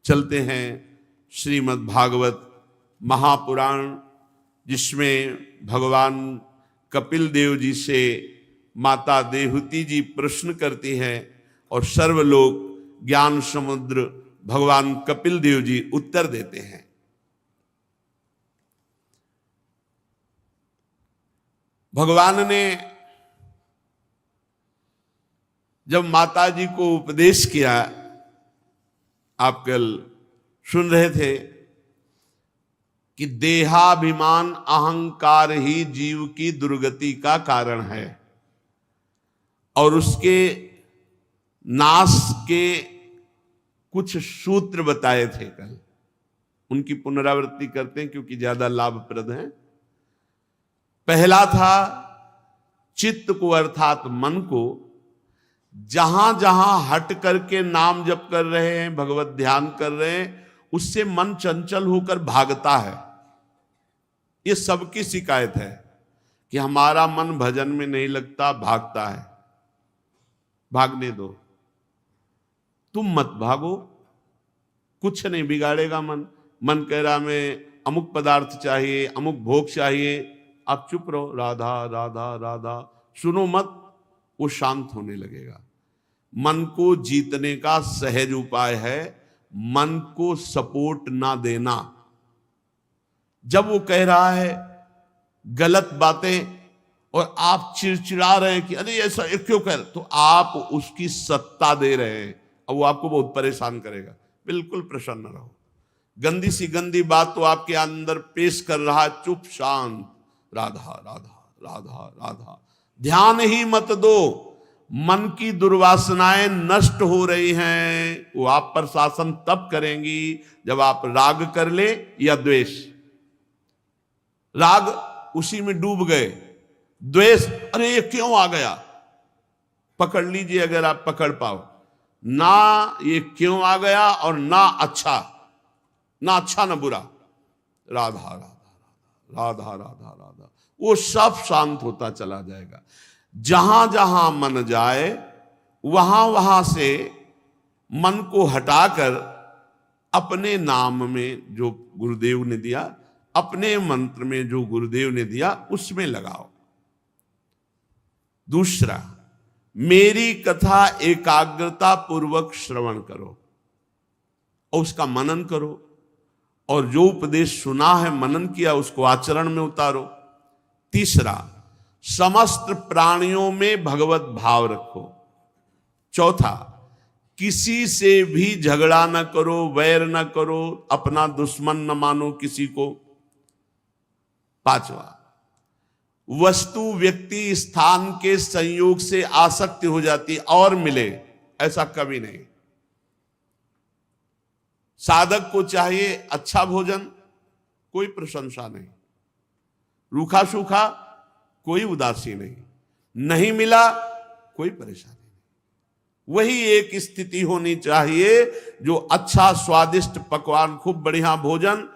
चलते हैं श्रीमद् भागवत महापुराण, जिसमें भगवान कपिल देव जी से माता देवहूति जी प्रश्न करती हैं और सर्वलोक ज्ञान समुद्र भगवान कपिल देव जी उत्तर देते हैं। भगवान ने जब माता जी को उपदेश किया, आप कल सुन रहे थे कि देहाभिमान अहंकार ही जीव की दुर्गति का कारण है और उसके नाश के कुछ सूत्र बताए थे कल। उनकी पुनरावृत्ति करते हैं क्योंकि ज्यादा लाभप्रद है। पहला था चित्त को अर्थात मन को जहां जहां हट करके नाम जप कर रहे हैं, भगवत ध्यान कर रहे हैं, उससे मन चंचल होकर भागता है। ये सबकी शिकायत है कि हमारा मन भजन में नहीं लगता, भागता है। भागने दो, तुम मत भागो, कुछ नहीं बिगाड़ेगा मन। मन कह रहा मैं अमुक पदार्थ चाहिए, अमुक भोग चाहिए, आप चुप रहो, राधा राधा राधा सुनो मत, वो शांत होने लगेगा। मन को जीतने का सहज उपाय है मन को सपोर्ट ना देना। जब वो कह रहा है गलत बातें और आप चिड़चिड़ा रहे हैं कि अरे ऐसा क्यों कर, तो आप उसकी सत्ता दे रहे हैं और वो आपको बहुत परेशान करेगा। बिल्कुल प्रसन्न रहो। गंदी सी गंदी बात तो आपके अंदर पेश कर रहा है, चुप शांत, राधा राधा राधा राधा, ध्यान ही मत दो। मन की दुर्वासनाएं नष्ट हो रही हैं, वो आप पर शासन तब करेंगी जब आप राग कर ले या द्वेष। राग उसी में डूब गए, द्वेष अरे ये क्यों आ गया, पकड़ लीजिए अगर आप पकड़ पाओ ना, ये क्यों आ गया और ना अच्छा ना बुरा, राधा राधा राधा राधा राधा, वो सब शांत होता चला जाएगा। जहां जहां मन जाए वहां वहां से मन को हटाकर अपने नाम में जो गुरुदेव ने दिया, अपने मंत्र में जो गुरुदेव ने दिया, उसमें लगाओ। दूसरा, मेरी कथा एकाग्रता पूर्वक श्रवण करो और उसका मनन करो, और जो उपदेश सुना है, मनन किया, उसको आचरण में उतारो। तीसरा, समस्त प्राणियों में भगवत भाव रखो। चौथा, किसी से भी झगड़ा न करो, वैर न करो, अपना दुश्मन न मानो किसी को। पांचवा, वस्तु व्यक्ति स्थान के संयोग से आसक्ति हो जाती और मिले, ऐसा कभी नहीं। साधक को चाहिए अच्छा भोजन, कोई प्रशंसा नहीं, रूखा सूखा कोई उदासी नहीं, नहीं मिला कोई परेशानी नहीं। वही एक स्थिति होनी चाहिए जो अच्छा स्वादिष्ट पकवान, खूब बढ़िया भोजन,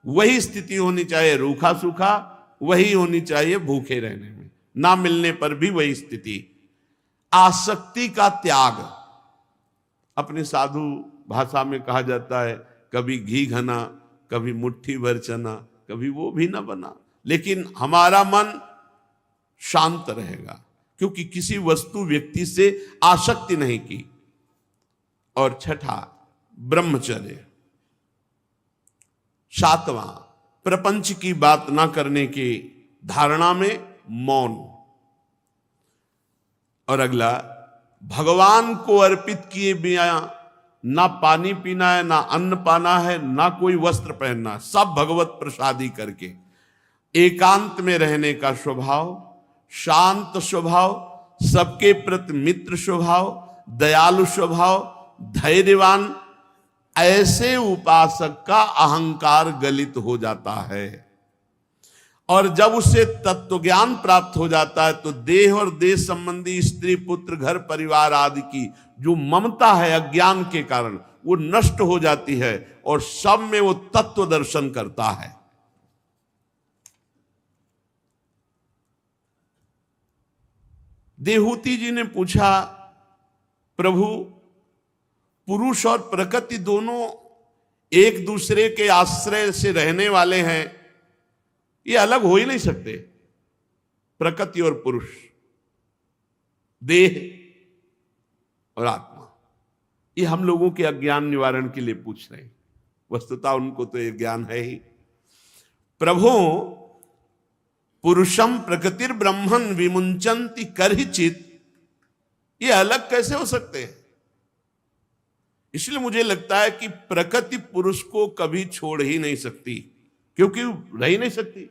वही स्थिति होनी चाहिए। रूखा सूखा वही होनी चाहिए भूखे रहने में, ना मिलने पर भी वही स्थिति। आसक्ति का त्याग, अपने साधु भाषा में कहा जाता है, कभी घी घना, कभी मुट्ठी भर चना, कभी वो भी ना बना, लेकिन हमारा मन शांत रहेगा क्योंकि किसी वस्तु व्यक्ति से आसक्ति नहीं की। और छठा, ब्रह्मचर्य। सातवां, प्रपंच की बात ना करने की धारणा में मौन। और अगला, भगवान को अर्पित किए बिना ना पानी पीना है, ना अन्न पाना है, ना कोई वस्त्र पहनना, सब भगवत प्रसादी करके। एकांत में रहने का स्वभाव, शांत स्वभाव, सबके प्रति मित्र स्वभाव, दयालु स्वभाव, धैर्यवान, ऐसे उपासक का अहंकार गलित हो जाता है। और जब उसे तत्व ज्ञान प्राप्त हो जाता है तो देह और देह संबंधी स्त्री पुत्र घर परिवार आदि की जो ममता है अज्ञान के कारण, वो नष्ट हो जाती है और सब में वो तत्व दर्शन करता है। देवहूति जी ने पूछा, प्रभु पुरुष और प्रकृति दोनों एक दूसरे के आश्रय से रहने वाले हैं, ये अलग हो ही नहीं सकते। प्रकृति और पुरुष, देह और आत्मा, ये हम लोगों के अज्ञान निवारण के लिए पूछ रहे हैं। वस्तुतः उनको तो ये ज्ञान है ही। प्रभु पुरुषम प्रकृतिर ब्रह्मन विमुंचन्ति करहिचित, ये अलग कैसे हो सकते हैं? इसलिए मुझे लगता है कि प्रकृति पुरुष को कभी छोड़ ही नहीं सकती, क्योंकि रह ही नहीं सकती।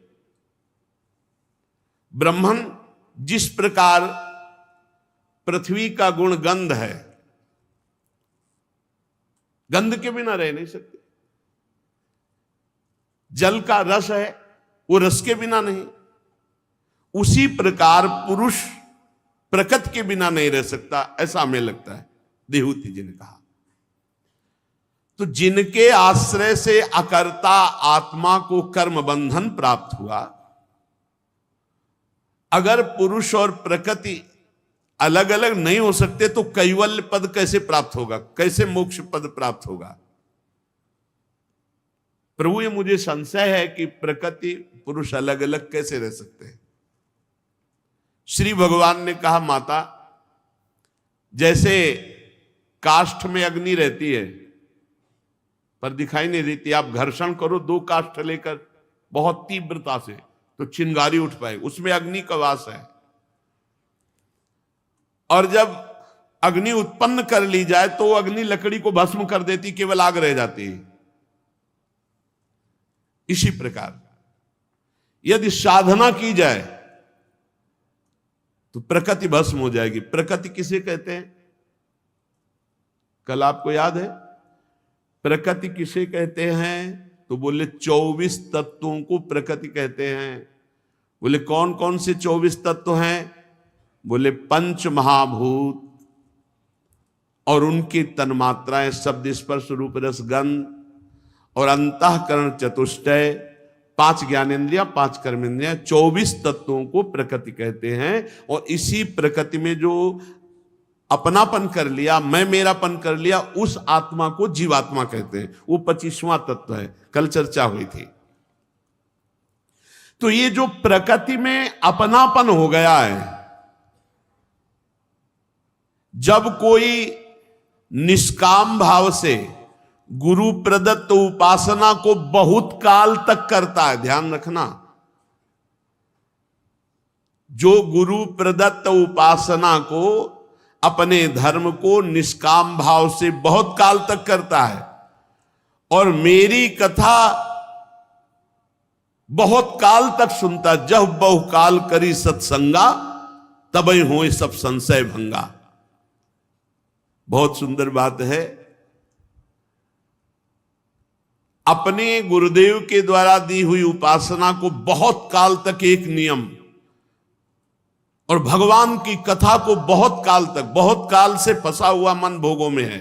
ब्रह्मन जिस प्रकार पृथ्वी का गुण गंध है, गंध के बिना रह नहीं सकते। जल का रस है, वो रस के बिना नहीं। उसी प्रकार पुरुष प्रकृति के बिना नहीं रह सकता, ऐसा हमें लगता है, देहूति जी ने कहा। तो जिनके आश्रय से अकर्ता आत्मा को कर्म बंधन प्राप्त हुआ, अगर पुरुष और प्रकृति अलग अलग नहीं हो सकते तो कैवल्य पद कैसे प्राप्त होगा, कैसे मोक्ष पद प्राप्त होगा? प्रभु, ये मुझे संशय है कि प्रकृति पुरुष अलग अलग कैसे रह सकते हैं। श्री भगवान ने कहा, माता, जैसे काष्ठ में अग्नि रहती है पर दिखाई नहीं देती, आप घर्षण करो दो काष्ठ लेकर बहुत तीव्रता से तो चिंगारी उठ पाए, उसमें अग्नि का वास है। और जब अग्नि उत्पन्न कर ली जाए तो अग्नि लकड़ी को भस्म कर देती, केवल आग रह जाती है। इसी प्रकार यदि साधना की जाए तो प्रकृति भस्म हो जाएगी। प्रकृति किसे कहते हैं? कल आपको याद है प्रकृति किसे कहते हैं? तो बोले 24 तत्वों को प्रकृति कहते हैं। बोले कौन कौन से 24 तत्व हैं? बोले पंच महाभूत और उनकी तन्मात्राएं, शब्द स्पर्श रूप रस गंध, और अंतःकरण चतुष्टय, 5 ज्ञानेंद्रियां, 5 कर्मेंद्रियां, 24 तत्वों को प्रकृति कहते हैं। और इसी प्रकृति में जो अपनापन कर लिया, मैं मेरापन कर लिया, उस आत्मा को जीवात्मा कहते हैं। वो 25वां तत्व है, कल चर्चा हुई थी। तो ये जो प्रकृति में अपनापन हो गया है, जब कोई निष्काम भाव से गुरु प्रदत्त उपासना को बहुत काल तक करता है, ध्यान रखना, जो गुरु प्रदत्त उपासना को, अपने धर्म को निष्काम भाव से बहुत काल तक करता है, और मेरी कथा बहुत काल तक सुनता, जब बहुकाल करी सत्संगा तबै होए सब संशय भंगा। बहुत सुंदर बात है। अपने गुरुदेव के द्वारा दी हुई उपासना को बहुत काल तक एक नियम, और भगवान की कथा को बहुत काल तक, बहुत काल से फंसा हुआ मन भोगों में है,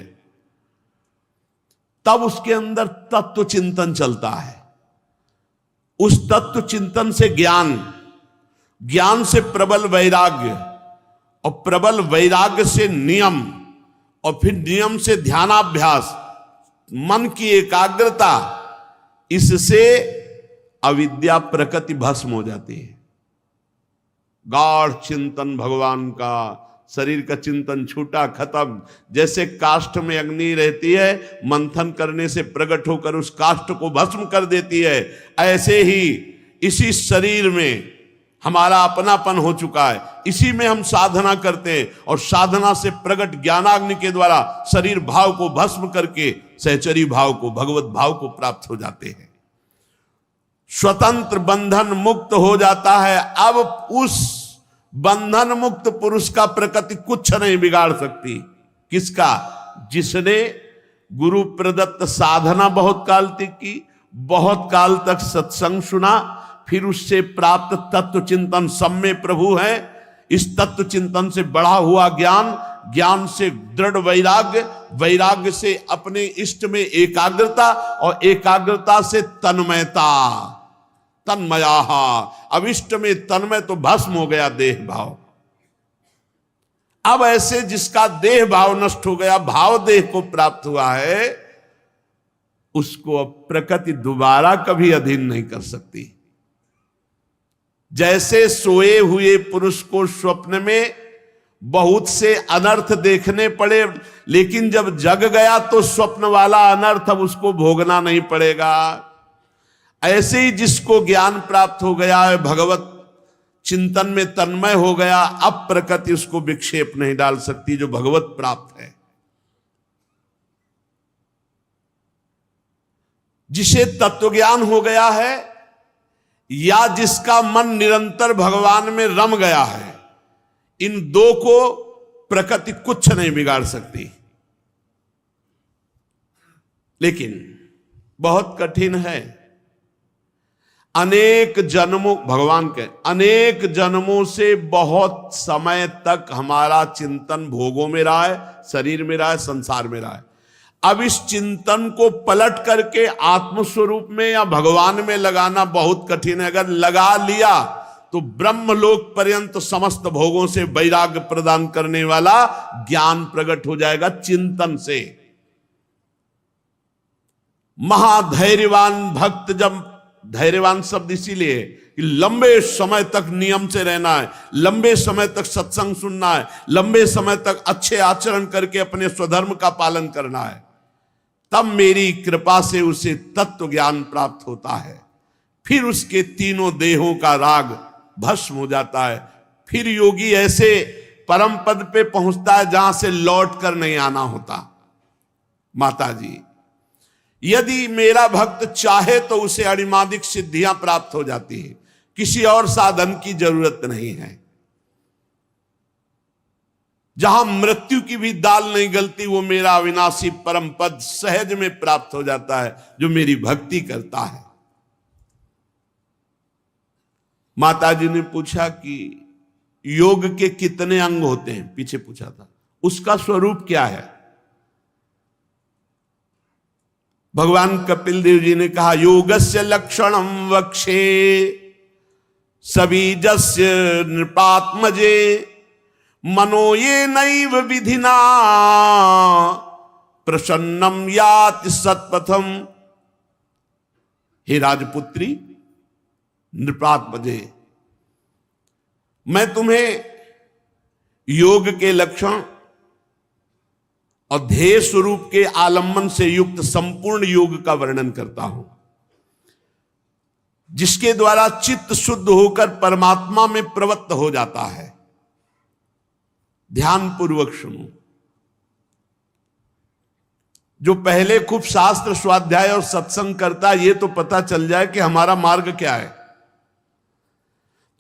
तब उसके अंदर तत्व चिंतन चलता है। उस तत्व चिंतन से ज्ञान, ज्ञान से प्रबल वैराग्य, और प्रबल वैराग्य से नियम, और फिर नियम से ध्यानाभ्यास, मन की एकाग्रता, इससे अविद्या प्रकृति भस्म हो जाती है। गाढ़ चिंतन भगवान का, शरीर का चिंतन छूटा, खत्म। जैसे काष्ठ में अग्नि रहती है, मंथन करने से प्रकट होकर उस काष्ठ को भस्म कर देती है, ऐसे ही इसी शरीर में हमारा अपनापन हो चुका है। इसी में हम साधना करते हैं, और साधना से प्रकट ज्ञानाग्नि के द्वारा शरीर भाव को भस्म करके सहचरी भाव को, भगवत भाव को प्राप्त हो जाते हैं। स्वतंत्र बंधन मुक्त हो जाता है। अब उस बंधन मुक्त पुरुष का प्रकृति कुछ नहीं बिगाड़ सकती। किसका? जिसने गुरु प्रदत्त साधना बहुत काल तक की, बहुत काल तक सत्संग सुना, फिर उससे प्राप्त तत्व चिंतन सब में प्रभु है। इस तत्व चिंतन से बढ़ा हुआ ज्ञान, ज्ञान से दृढ़ वैराग्य, वैराग्य से अपने इष्ट में एकाग्रता, और एकाग्रता से तन्मयता, तन्मया। अब इष्ट में तन्मय तो भस्म हो गया देह भाव। अब ऐसे जिसका देह भाव नष्ट हो गया, भाव देह को प्राप्त हुआ है, उसको अब प्रकृति दोबारा कभी अधीन नहीं कर सकती। जैसे सोए हुए पुरुष को स्वप्न में बहुत से अनर्थ देखने पड़े, लेकिन जब जग गया तो स्वप्न वाला अनर्थ अब उसको भोगना नहीं पड़ेगा, ऐसे ही जिसको ज्ञान प्राप्त हो गया है, भगवत चिंतन में तन्मय हो गया, अब प्रकृति उसको विक्षेप नहीं डाल सकती जो भगवत प्राप्त है। जिसे तत्वज्ञान हो गया है या जिसका मन निरंतर भगवान में रम गया है, इन दो को प्रकृति कुछ नहीं बिगाड़ सकती। लेकिन बहुत कठिन है। अनेक जन्मों, भगवान के अनेक जन्मों से बहुत समय तक हमारा चिंतन भोगों में रहा है, शरीर में रहा है, संसार में रहा है। अब इस चिंतन को पलट करके आत्मस्वरूप में या भगवान में लगाना बहुत कठिन है। अगर लगा लिया तो ब्रह्मलोक पर्यंत समस्त भोगों से वैराग्य प्रदान करने वाला ज्ञान प्रकट हो जाएगा चिंतन से। महाधैर्यवान भक्त, जब धैर्यवान शब्द इसीलिए कि लंबे समय तक नियम से रहना है, लंबे समय तक सत्संग सुनना है, लंबे समय तक अच्छे आचरण करके अपने स्वधर्म का पालन करना है, तब मेरी कृपा से उसे तत्व ज्ञान प्राप्त होता है। फिर उसके तीनों देहों का राग भस्म हो जाता है। फिर योगी ऐसे परम पद पे पहुंचता है जहां से लौट कर नहीं आना होता। माता जी, यदि मेरा भक्त चाहे तो उसे अणिमादिक सिद्धियां प्राप्त हो जाती है, किसी और साधन की जरूरत नहीं है। जहां मृत्यु की भी दाल नहीं गलती, वो मेरा अविनाशी परम पद सहज में प्राप्त हो जाता है जो मेरी भक्ति करता है। माता जी ने पूछा कि योग के कितने अंग होते हैं, पीछे पूछा था, उसका स्वरूप क्या है? भगवान कपिल देव जी ने कहा, योगस्य लक्षणम वक्षे सबीजस्य नृपात्मजे मनो ये नैव विधिना प्रसन्नम याति सत्पथम। हे राजपुत्री नृपात्मजे, मैं तुम्हें योग के लक्षण और ध्येय स्वरूप के आलंबन से युक्त संपूर्ण योग का वर्णन करता हूं, जिसके द्वारा चित्त शुद्ध होकर परमात्मा में प्रवृत्त हो जाता है। ध्यान पूर्वक सुनो। जो पहले खूब शास्त्र स्वाध्याय और सत्संग करता है, ये तो पता चल जाए कि हमारा मार्ग क्या है।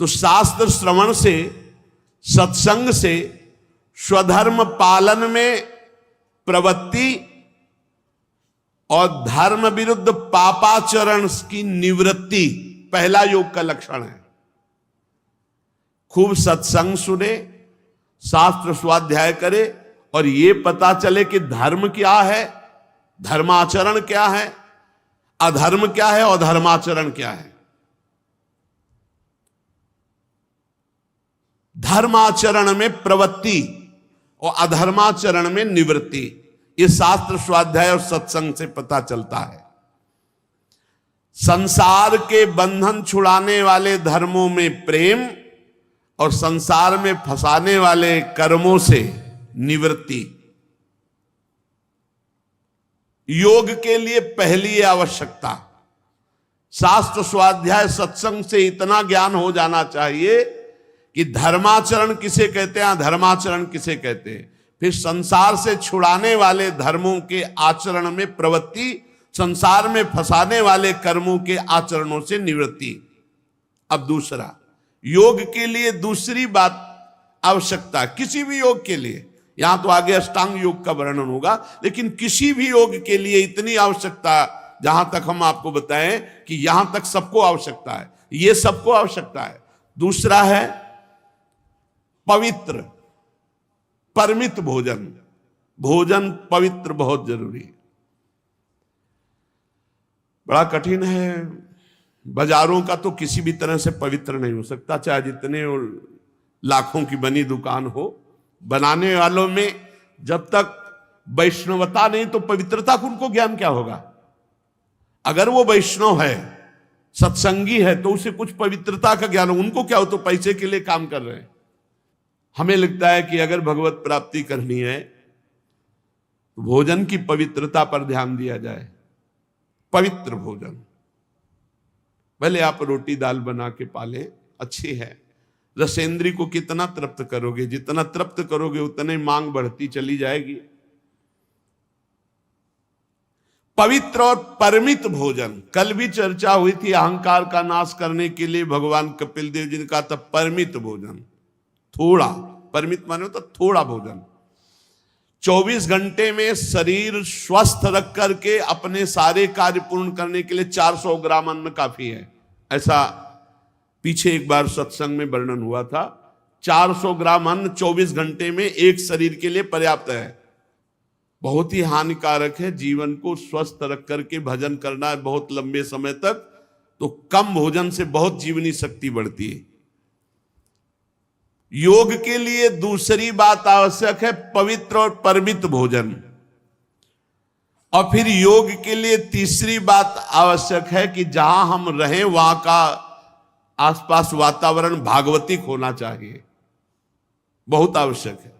तो शास्त्र श्रवण से, सत्संग से स्वधर्म पालन में प्रवृत्ति और धर्म विरुद्ध पापाचरण की निवृत्ति पहला योग का लक्षण है। खूब सत्संग सुने, शास्त्र स्वाध्याय करे और ये पता चले कि धर्म क्या है, धर्माचरण क्या है, अधर्म क्या है और धर्माचरण क्या है। धर्माचरण में प्रवृत्ति और अधर्माचरण में निवृत्ति, ये शास्त्र स्वाध्याय और सत्संग से पता चलता है। संसार के बंधन छुड़ाने वाले धर्मों में प्रेम और संसार में फंसाने वाले कर्मों से निवृत्ति। योग के लिए पहली आवश्यकता, शास्त्र स्वाध्याय सत्संग से इतना ज्ञान हो जाना चाहिए कि धर्माचरण किसे कहते हैं, धर्माचरण किसे कहते हैं। फिर संसार से छुड़ाने वाले धर्मों के आचरण में प्रवृत्ति, संसार में फंसाने वाले कर्मों के आचरणों से निवृत्ति। अब दूसरा, योग के लिए दूसरी बात आवश्यकता, किसी भी योग के लिए, यहां तो आगे अष्टांग योग का वर्णन होगा, लेकिन किसी भी योग के लिए इतनी आवश्यकता, जहां तक हम आपको बताएं कि यहां तक सबको आवश्यकता है, ये सबको आवश्यकता है। दूसरा है पवित्र, परमित भोजन। भोजन पवित्र बहुत जरूरी है। बड़ा कठिन है, बाजारों का तो किसी भी तरह से पवित्र नहीं हो सकता, चाहे जितने लाखों की बनी दुकान हो। बनाने वालों में जब तक वैष्णवता नहीं तो पवित्रता का उनको ज्ञान क्या होगा। अगर वो वैष्णव है, सत्संगी है, तो उसे कुछ पवित्रता का ज्ञान हो। उनको क्या हो, तो पैसे के लिए काम कर रहे हैं। हमें लगता है कि अगर भगवत प्राप्ति करनी है तो भोजन की पवित्रता पर ध्यान दिया जाए। पवित्र भोजन, भले आप रोटी दाल बना के पाले, अच्छी है, रसेंद्री को कितना तृप्त करोगे, जितना तृप्त करोगे उतने मांग बढ़ती चली जाएगी। पवित्र और परमित भोजन, कल भी चर्चा हुई थी, अहंकार का नाश करने के लिए भगवान कपिल देव जी ने कहा था परमित भोजन, थोड़ा, परमित माने तो थोड़ा भोजन। 24 घंटे में शरीर स्वस्थ रख करके अपने सारे कार्य पूर्ण करने के लिए 400 ग्राम अन्न काफी है, ऐसा पीछे एक बार सत्संग में वर्णन हुआ था। 400 ग्राम अन्न 24 घंटे में एक शरीर के लिए पर्याप्त है। बहुत ही हानिकारक है जीवन को स्वस्थ रख करके भजन करना है बहुत लंबे समय तक, तो कम भोजन से बहुत जीवनी शक्ति बढ़ती है। योग के लिए दूसरी बात आवश्यक है पवित्र और परमित भोजन, और फिर योग के लिए तीसरी बात आवश्यक है कि जहां हम रहें वहां का आसपास वातावरण भागवतिक होना चाहिए, बहुत आवश्यक है।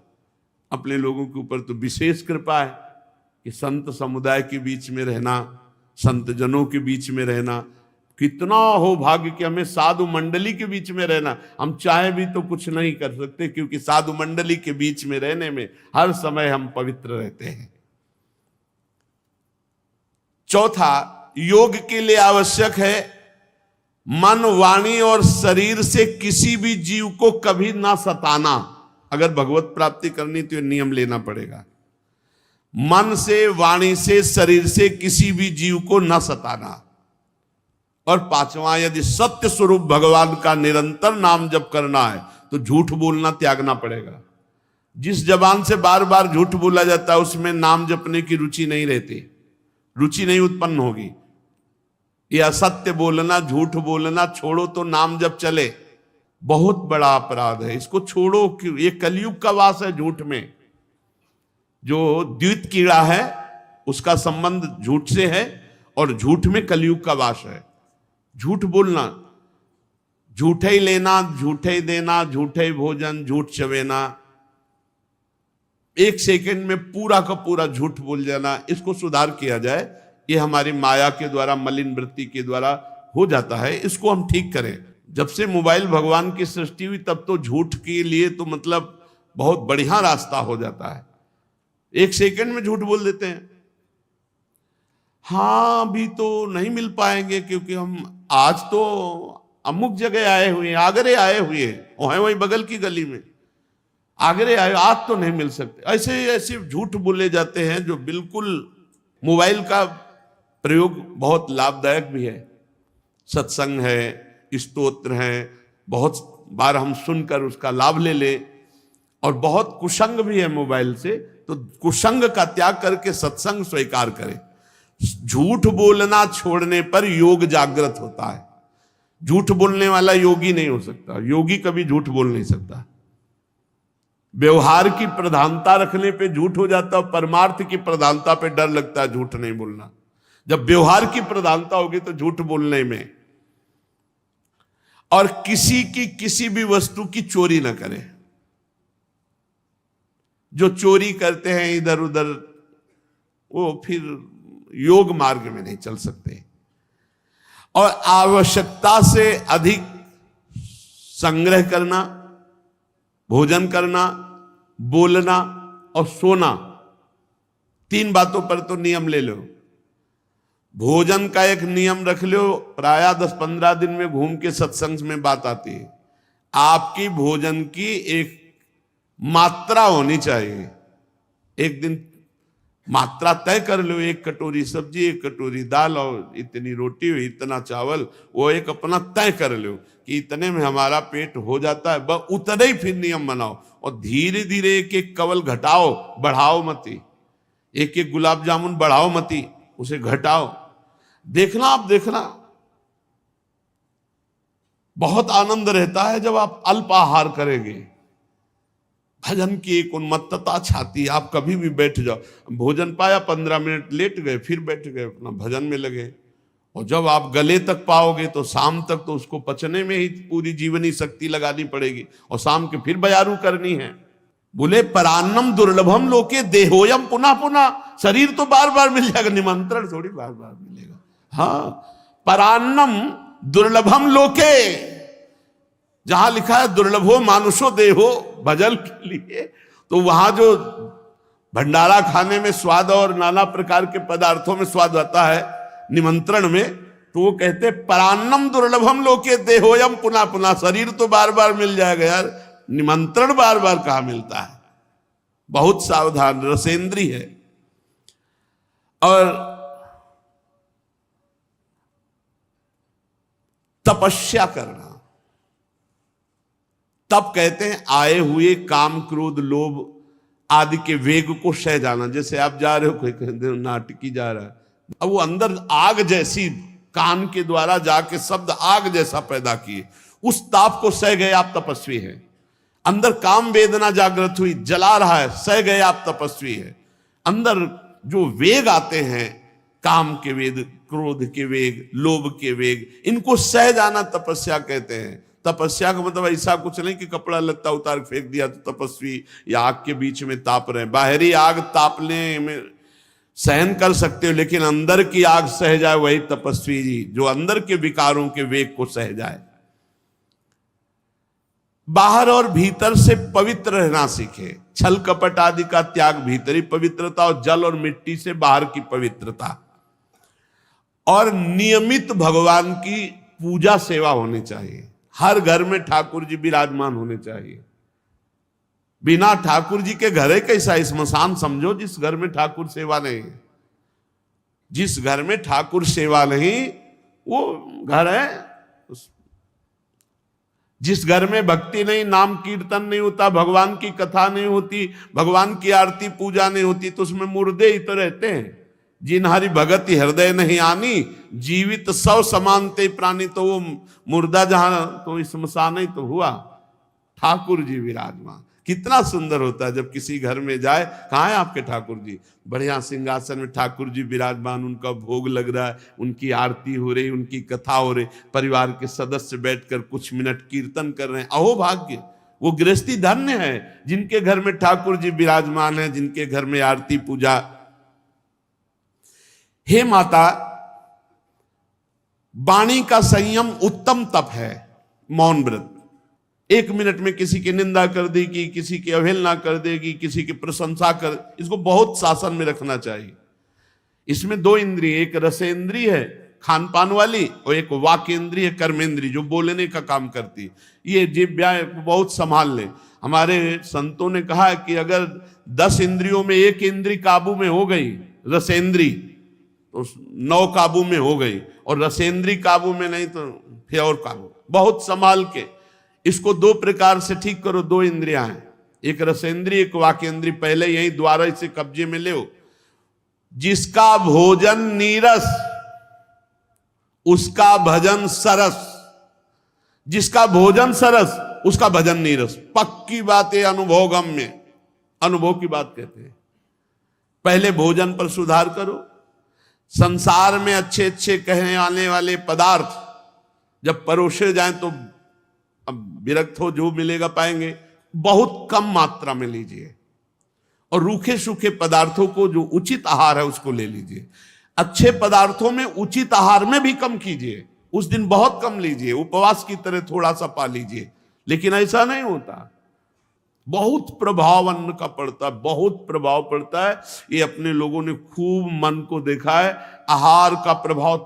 अपने लोगों के ऊपर तो विशेष कृपा है कि संत समुदाय के बीच में रहना, संत जनों के बीच में रहना, कितना हो भाग्य कि हमें साधु मंडली के बीच में रहना। हम चाहे भी तो कुछ नहीं कर सकते, क्योंकि साधु मंडली के बीच में रहने में हर समय हम पवित्र रहते हैं। चौथा, योग के लिए आवश्यक है मन, वाणी और शरीर से किसी भी जीव को कभी ना सताना। अगर भगवत प्राप्ति करनी तो नियम लेना पड़ेगा, मन से, वाणी से, शरीर से किसी भी जीव को न सताना। और पांचवा, यदि सत्य स्वरूप भगवान का निरंतर नाम जप करना है तो झूठ बोलना त्यागना पड़ेगा। जिस जबान से बार बार झूठ बोला जाता है उसमें नाम जपने की रुचि नहीं रहती, रुचि नहीं उत्पन्न होगी। ये असत्य बोलना, झूठ बोलना छोड़ो तो नाम जप चले, बहुत बड़ा अपराध है, इसको छोड़ो। क्यों? ये कलयुग का वास है झूठ में। जो द्वित कीड़ा है उसका संबंध झूठ से है, और झूठ में कलयुग का वास है। झूठ बोलना, झूठे ही लेना, झूठे ही देना, झूठे ही भोजन, झूठ चवेना, एक सेकंड में पूरा का पूरा झूठ बोल जाना, इसको सुधार किया जाए। ये हमारी माया के द्वारा, मलिन वृत्ति के द्वारा हो जाता है, इसको हम ठीक करें। जब से मोबाइल भगवान की सृष्टि हुई तब तो झूठ के लिए तो मतलब बहुत बढ़िया रास्ता हो जाता है, एक सेकंड में झूठ बोल देते हैं। हाँ, अभी तो नहीं मिल पाएंगे क्योंकि हम आज तो अमुक जगह आए हुए हैं, आगरे आए हुए हैं, वहीं बगल की गली में आगरे आए, आज तो नहीं मिल सकते। ऐसे ऐसे झूठ बोले जाते हैं जो बिल्कुल, मोबाइल का प्रयोग बहुत लाभदायक भी है। सत्संग है, स्तोत्र है, बहुत बार हम सुनकर उसका लाभ ले ले, और बहुत कुसंग भी है मोबाइल से, तो कुसंग का त्याग करके सत्संग स्वीकार करें। झूठ बोलना छोड़ने पर योग जागृत होता है। झूठ बोलने वाला योगी नहीं हो सकता, योगी कभी झूठ बोल नहीं सकता। व्यवहार की प्रधानता रखने पे झूठ हो जाता है, परमार्थ की प्रधानता पे डर लगता है झूठ नहीं बोलना। जब व्यवहार की प्रधानता होगी तो झूठ बोलने में। और किसी की किसी भी वस्तु की चोरी न करें। जो चोरी करते हैं इधर उधर, वो फिर योग मार्ग में नहीं चल सकते। और आवश्यकता से अधिक संग्रह करना, भोजन करना, बोलना और सोना, 3 बातों पर तो नियम ले लो। भोजन का एक नियम रख लो, प्रायः 10-15 दिन में घूम के सत्संग में बात आती है। आपकी भोजन की एक मात्रा होनी चाहिए। एक दिन मात्रा तय कर लो, 1 कटोरी सब्जी, 1 कटोरी दाल और इतनी रोटी, इतना चावल, वो एक अपना तय कर लो कि इतने में हमारा पेट हो जाता है, बस उतने ही फिर नियम बनाओ। और धीरे धीरे 1-1 कवल घटाओ, बढ़ाओ मती। 1-1 गुलाब जामुन बढ़ाओ मती, उसे घटाओ। देखना, आप देखना बहुत आनंद रहता है जब आप अल्प आहार करेंगे। भजन की एक उन्मत्तता छाती है, आप कभी भी बैठ जाओ, भोजन पाया 15 मिनट लेट गए, फिर बैठ गए, अपना भजन में लगे। और जब आप गले तक पाओगे तो शाम तक तो उसको पचने में ही पूरी जीवनी शक्ति लगानी पड़ेगी, और शाम के फिर बयारू करनी है। बोले परान्नम दुर्लभम लोके देहोयम पुनः पुनः, शरीर तो बार बार मिल जाएगा, निमंत्रण थोड़ी बार बार मिलेगा। हाँ, परान्नम दुर्लभम लोके, जहां लिखा है दुर्लभो मानुषो देहो भजन के लिए, तो वहां जो भंडारा खाने में स्वाद और नाना प्रकार के पदार्थों में स्वाद आता है निमंत्रण में, तो वो कहते परान्नम दुर्लभम लोके देहोयम पुनः पुनः, शरीर तो बार बार मिल जाएगा यार, निमंत्रण बार बार कहां मिलता है। बहुत सावधान, रसेंद्री है। और तपस्या करना, तब कहते हैं आए हुए काम क्रोध लोभ आदि के वेग को सह जाना। जैसे आप जा रहे हो, कोई कहते हो नाटकी जा रहा है, अब वो अंदर आग जैसी कान के द्वारा जाके शब्द आग जैसा पैदा किए, उस ताप को सह गए, आप तपस्वी हैं। अंदर काम वेदना जागृत हुई, जला रहा है, सह गए, आप तपस्वी है। अंदर जो वेग आते हैं, काम के वेग, क्रोध के वेग, लोभ के वेग, इनको सह जाना तपस्या कहते हैं। तपस्या का मतलब ऐसा कुछ नहीं कि कपड़ा लत्ता उतार फेंक दिया तो तपस्वी, या आग के बीच में ताप रहे। बाहरी आग तापने में सहन कर सकते हो, लेकिन अंदर की आग सह जाए वही तपस्वी जी, जो अंदर के विकारों के वेग को सह जाए। बाहर और भीतर से पवित्र रहना सीखे। छल कपट आदि का त्याग भीतरी पवित्रता, और जल और मिट्टी से बाहर की पवित्रता। और नियमित भगवान की पूजा सेवा होनी चाहिए। हर घर में ठाकुर जी विराजमान होने चाहिए। बिना ठाकुर जी के घर है कैसा, स्मशान समझो जिस घर में ठाकुर सेवा नहीं। जिस घर में ठाकुर सेवा नहीं वो घर है। जिस घर में भक्ति नहीं, नाम कीर्तन नहीं होता, भगवान की कथा नहीं होती, भगवान की आरती पूजा नहीं होती, तो उसमें मुर्दे ही तो रहते हैं। जिन हरि भगति हृदय नहीं आनी, जीवित सौ समानते प्राणी, तो वो मुर्दा जहां तो स्मशान ही तो हुआ। ठाकुर जी विराजमान, कितना सुंदर होता है जब किसी घर में जाए, कहाँ है आपके ठाकुर जी, बढ़िया सिंहासन में ठाकुर जी विराजमान, उनका भोग लग रहा है, उनकी आरती हो रही, उनकी कथा हो रही, परिवार के सदस्य बैठकर कुछ मिनट कीर्तन कर रहे हैं। अहो भाग्य, वो गृहस्थी धन्य है जिनके घर में ठाकुर जी विराजमान है, जिनके घर में आरती पूजा। हे माता, वाणी का संयम उत्तम तप है। मौन व्रत, 1 मिनट में किसी की निंदा कर देगी, किसी की अवहेलना कर देगी, किसी की प्रशंसा कर, इसको बहुत शासन में रखना चाहिए। इसमें 2 इंद्रिय, एक रसेंद्रिय है खान पान वाली, और एक वाकेंद्रिय कर्मेंद्रिय जो बोलने का काम करती। ये जिह्वा बहुत संभाल ले। हमारे संतों ने कहा है कि अगर 10 इंद्रियों में 1 इंद्रिय काबू में हो गई, रसेंद्रिय, तो 9 काबू में हो गई, और रसेंद्रिय काबू में नहीं तो फिर और काबू। बहुत संभाल के इसको 2 प्रकार से ठीक करो। 2 इंद्रियां हैं, एक रसेंद्रिय, एक वाकेंद्रिय। पहले यही द्वारा इसे कब्जे में ले। जिसका भोजन नीरस उसका भजन सरस, जिसका भोजन सरस उसका भजन नीरस। पक्की बात है, अनुभव गम्य, अनुभव की बात कहते हैं। पहले भोजन पर सुधार करो। संसार में अच्छे अच्छे कहने आने वाले पदार्थ जब परोसे जाएं तो अब विरक्त हो, जो मिलेगा पाएंगे, बहुत कम मात्रा में लीजिए। और रूखे सूखे पदार्थों को, जो उचित आहार है उसको ले लीजिए। अच्छे पदार्थों में उचित आहार में भी कम कीजिए। उस दिन बहुत कम लीजिए, उपवास की तरह थोड़ा सा पा लीजिए। लेकिन ऐसा नहीं होता, बहुत प्रभाव अन्न का पड़ता है, बहुत प्रभाव पड़ता है। ये अपने लोगों ने खूब मन को देखा है, आहार का प्रभाव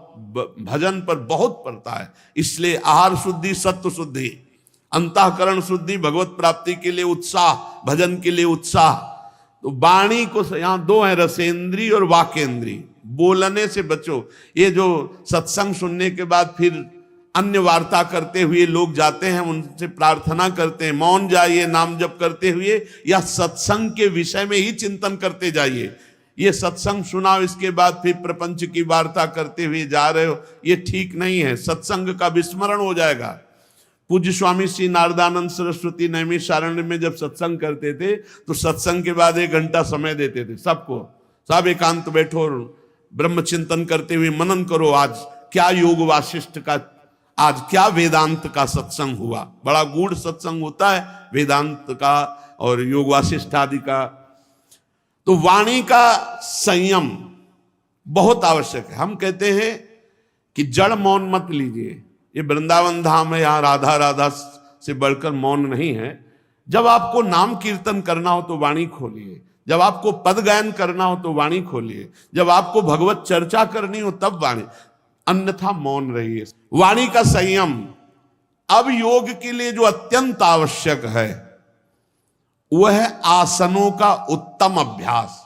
भजन पर बहुत पड़ता है। इसलिए आहार शुद्धि, सत्व शुद्धि, अंतःकरण शुद्धि, भगवत प्राप्ति के लिए उत्साह, भजन के लिए उत्साह। तो वाणी को यहां 2 है, रसेंद्री और वाकेंद्री। बोलने से बचो। ये जो सत्संग सुनने के बाद फिर अन्य वार्ता करते हुए लोग जाते हैं, उनसे प्रार्थना करते हैं, मौन जाइए नाम जप करते हुए, या सत्संग के विषय में ही चिंतन करते जाइए। ये सत्संग सुनाओ, इसके बाद फिर प्रपंच की वार्ता करते हुए जा रहे हो, ये ठीक नहीं है। सत्संग का विस्मरण हो जाएगा। पूज्य स्वामी श्री नारदानंद सरस्वती नैमिषारण्य में जब सत्संग करते थे तो सत्संग के बाद 1 घंटा समय देते थे सबको। सब एकांत बैठो, ब्रह्म चिंतन करते हुए मनन करो, आज क्या योग वासिष्ठ का आज क्या वेदांत का सत्संग हुआ। बड़ा गूढ़ सत्संग होता है वेदांत का और योग वासिष्ठ आदि का। तो वाणी का संयम बहुत आवश्यक है। हम कहते हैं कि जड़ मौन मत लीजिए, ये वृंदावन धाम है, यहां राधा राधा से बढ़कर मौन नहीं है। जब आपको नाम कीर्तन करना हो तो वाणी खोलिए, जब आपको पद गायन करना हो तो वाणी खोलिए, जब आपको भगवत चर्चा करनी हो तब वाणी, अन्यथा मौन रहिए। वाणी का संयम। अब योग के लिए जो अत्यंत आवश्यक है वह है आसनों का उत्तम अभ्यास।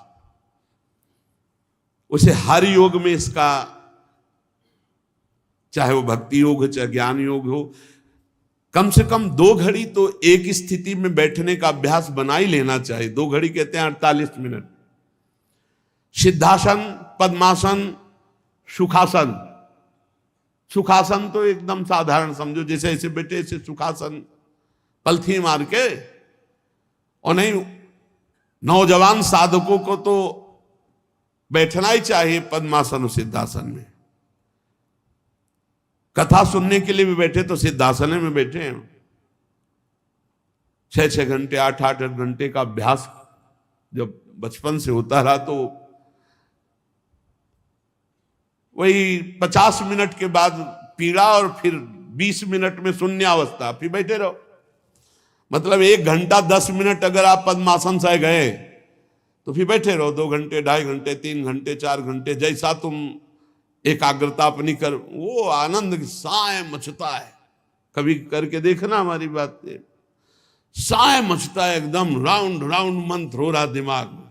उसे हर योग में इसका, चाहे वो भक्ति योग हो चाहे ज्ञान योग हो, कम से कम 2 घड़ी तो एक स्थिति में बैठने का अभ्यास बना ही लेना चाहिए। 2 घड़ी कहते हैं 48 मिनट। सिद्धासन, पद्मासन, सुखासन। सुखासन तो एकदम साधारण समझो, जैसे ऐसे बैठे ऐसे सुखासन, पलथी मार के। और नहीं, नौजवान साधकों को तो बैठना ही चाहिए पद्मासन और सिद्धासन में। कथा सुनने के लिए भी बैठे तो सिद्धासन में बैठे हैं। 6-6 घंटे 8-8 घंटे का अभ्यास जब बचपन से होता रहा तो वही 50 मिनट के बाद पीड़ा और फिर 20 मिनट में शून्यावस्था, फिर बैठे रहो। मतलब 1 घंटा 10 मिनट अगर आप पद्मासन से गए तो फिर बैठे रहो 2 घंटे 2.5 घंटे 3 घंटे 4 घंटे, जैसा तुम एकाग्रता अपनी कर। वो आनंद साय मचता है। कभी करके देखना हमारी बात है। साय मचता है, एकदम राउंड राउंड मंत्र हो रहा दिमाग में,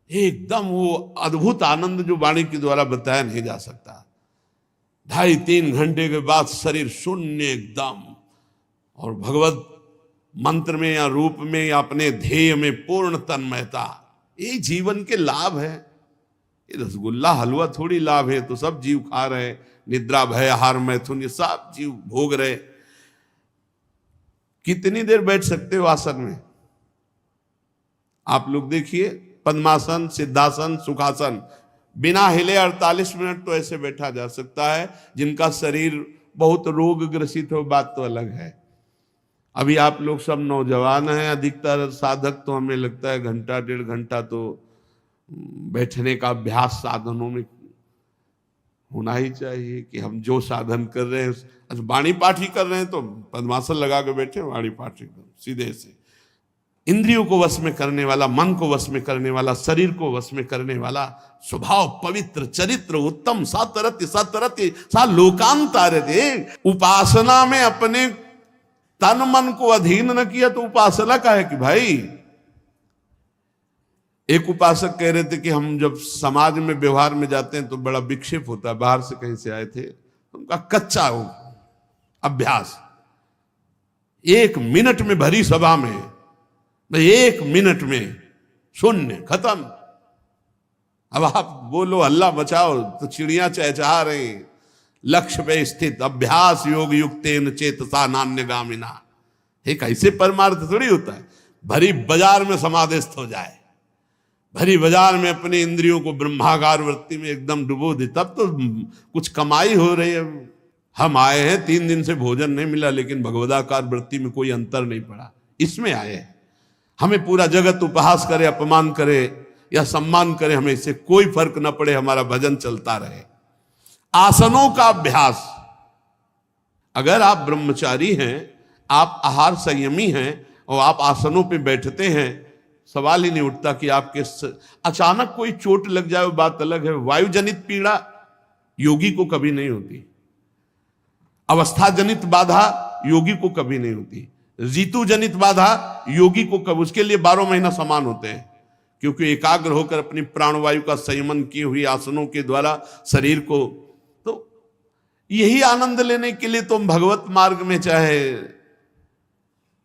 एकदम वो अद्भुत आनंद जो वाणी के द्वारा बताया नहीं जा सकता। 2.5-3 घंटे के बाद शरीर शून्य एकदम, और भगवत मंत्र में या रूप में या अपने ध्येय में पूर्ण तन्मयता। ये जीवन के लाभ है। ये रसगुल्ला हलवा थोड़ी लाभ है, तो सब जीव खा रहे, निद्रा भय आहार मैथुन ये सब जीव भोग रहे। कितनी देर बैठ सकते हो आसन में? आप लोग देखिए, पद्मासन, सिद्धासन, सुखासन, बिना हिले 48 मिनट तो ऐसे बैठा जा सकता है। जिनका शरीर बहुत रोग ग्रसित हो बात तो अलग है। अभी आप लोग सब नौजवान हैं, अधिकतर साधक तो हमें लगता है 1-1.5 घंटा तो बैठने का अभ्यास साधनों में होना ही चाहिए। कि हम जो साधन कर रहे हैं, अच्छा वाणी पाठ ही कर रहे हैं तो पद्मासन लगा के बैठे, वाणी पाठ एकदम सीधे से। इंद्रियों को वश में करने वाला, मन को वश में करने वाला, शरीर को वश में करने वाला, स्वभाव पवित्र, चरित्र उत्तम, सतरति सतरति सा लोकांतारते। उपासना में अपने तन मन को अधीन न किया तो उपासना का है कि भाई। एक उपासक कह रहे थे कि हम जब समाज में व्यवहार में जाते हैं तो बड़ा विक्षेप होता है। बाहर से कहीं से आए थे, उनका कच्चा हो अभ्यास। 1 मिनट में भरी सभा में, 1 मिनट में शून्य, खत्म। अब आप बोलो हल्ला बचाओ तो चिड़ियां चहचहा रही। लक्ष्य पे स्थित अभ्यास योग युक्तेन चेतसा नान्यगामिना। एक ऐसे परमार्थ थोड़ी होता है भरी बाजार में समाधिस्थ हो जाए, भरी बाजार में अपनी इंद्रियों को ब्रह्मागार वृत्ति में एकदम डुबो दे, तब तो कुछ कमाई हो रही है। हम आए हैं 3 दिन से भोजन नहीं मिला, लेकिन भगवदाकार वृत्ति में कोई अंतर नहीं पड़ा, इसमें आए हैं। हमें पूरा जगत उपहास करे, अपमान करे या सम्मान करे, हमें इससे कोई फर्क न पड़े, हमारा भजन चलता रहे। आसनों का अभ्यास। अगर आप ब्रह्मचारी हैं, आप आहार संयमी हैं और आप आसनों पे बैठते हैं, सवाल ही नहीं उठता कि आपके अचानक कोई चोट लग जाए, बात अलग है। वायु जनित पीड़ा योगी को कभी नहीं होती, अवस्था जनित बाधा योगी को कभी नहीं होती, ऋतु जनित बाधा योगी को कभी, उसके लिए 12 महीना समान होते हैं, क्योंकि एकाग्र होकर अपनी प्राणवायु का संयमन किए हुए आसनों के द्वारा शरीर को। तो यही आनंद लेने के लिए तुम भगवत मार्ग में, चाहे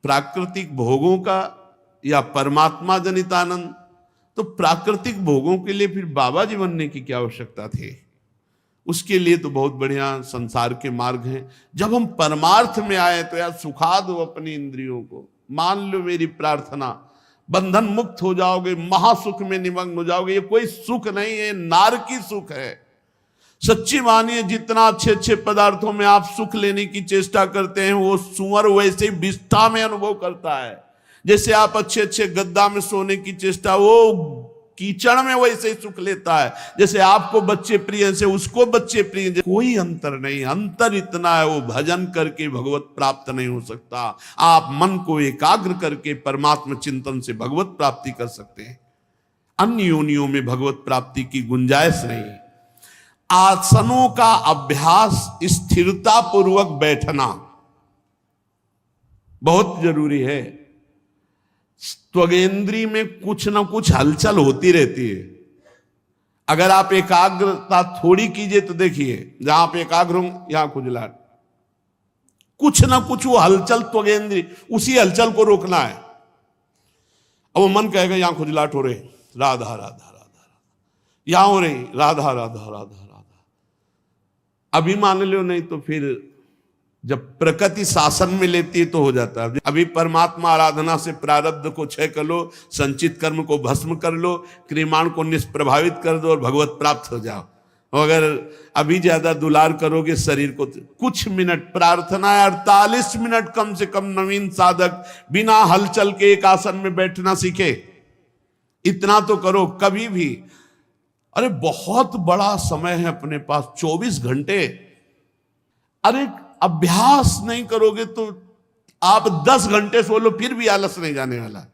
प्राकृतिक भोगों का या परमात्मा जनित आनंद, तो प्राकृतिक भोगों के लिए फिर बाबा जी बनने की क्या आवश्यकता थी? उसके लिए तो बहुत बढ़िया संसार के मार्ग हैं। जब हम परमार्थ में आए तो यार सुखा दो अपनी इंद्रियों को, मान लो मेरी प्रार्थना, बंधन मुक्त हो जाओगे, महासुख में निमग्न हो जाओगे। ये कोई सुख नहीं है, नारकी सुख है। सच्ची मानिए, जितना अच्छे अच्छे पदार्थों में आप सुख लेने की चेष्टा करते हैं, वो सुअर वैसे ही विष्ठा में अनुभव करता है। जैसे आप अच्छे अच्छे गद्दा में सोने की चेष्टा, वो कीचड़ में वैसे ही सुख लेता है। जैसे आपको बच्चे प्रिय से उसको बच्चे प्रिय, कोई अंतर नहीं। अंतर इतना है, वो भजन करके भगवत प्राप्त नहीं हो सकता। आप मन को एकाग्र करके परमात्मा चिंतन से भगवत प्राप्ति कर सकते हैं। अन्य योनियों में भगवत प्राप्ति की गुंजाइश नहीं। आसनों का अभ्यास, स्थिरता पूर्वक बैठना बहुत जरूरी है। त्वगेंद्री में कुछ ना कुछ हलचल होती रहती है। अगर आप एकाग्रता थोड़ी कीजिए तो देखिए, जहां आप एकाग्र हों यहां खुजलाहट, कुछ ना कुछ वो हलचल त्वगेंद्री, उसी हलचल को रोकना है। अब वो मन कहेगा यहां खुजलाहट हो रही, राधा राधा राधा राधा, यहां हो रही राधा राधा राधा राधा, अभी मान लो, नहीं तो फिर जब प्रकृति शासन में लेती है तो हो जाता है। अभी परमात्मा आराधना से प्रारब्ध को क्षय कर लो, संचित कर्म को भस्म कर लो, क्रियमाण को निष्प्रभावित कर दो और भगवत प्राप्त हो जाओ। अगर अभी ज्यादा दुलार करोगे शरीर को, कुछ मिनट प्रार्थना है, 48 मिनट कम से कम नवीन साधक बिना हलचल के एक आसन में बैठना सीखे। इतना तो करो कभी भी। अरे बहुत बड़ा समय है अपने पास, 24 घंटे। अरे अभ्यास नहीं करोगे तो आप 10 घंटे सो लो, फिर भी आलस नहीं जाने वाला,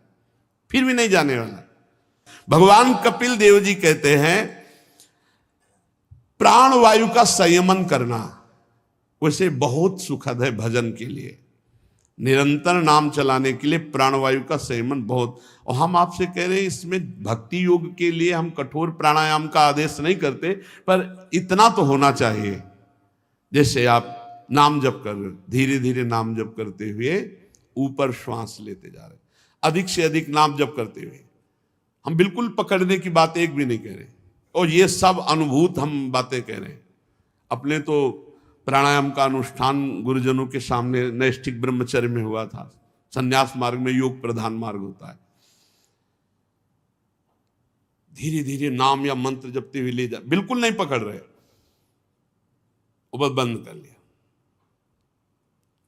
फिर भी नहीं जाने वाला। भगवान कपिल देव जी कहते हैं प्राण वायु का संयमन करना वैसे बहुत सुखद है भजन के लिए। निरंतर नाम चलाने के लिए प्राणवायु का संयमन बहुत। और हम आपसे कह रहे हैं, इसमें भक्ति योग के लिए हम कठोर प्राणायाम का आदेश नहीं करते, पर इतना तो होना चाहिए। जैसे आप नाम जप कर रहे, धीरे धीरे नाम जप करते हुए ऊपर श्वास लेते जा रहे, अधिक से अधिक नाम जप करते हुए। हम बिल्कुल पकड़ने की बात एक भी नहीं कह रहे, और ये सब अनुभूत हम बातें कह रहे हैं। अपने तो प्राणायाम का अनुष्ठान गुरुजनों के सामने नैष्ठिक ब्रह्मचर्य में हुआ था। संन्यास मार्ग में योग प्रधान मार्ग होता है। धीरे धीरे नाम या मंत्र जपते हुए ले जा, बिल्कुल नहीं पकड़ रहे, बस बंद कर लिया,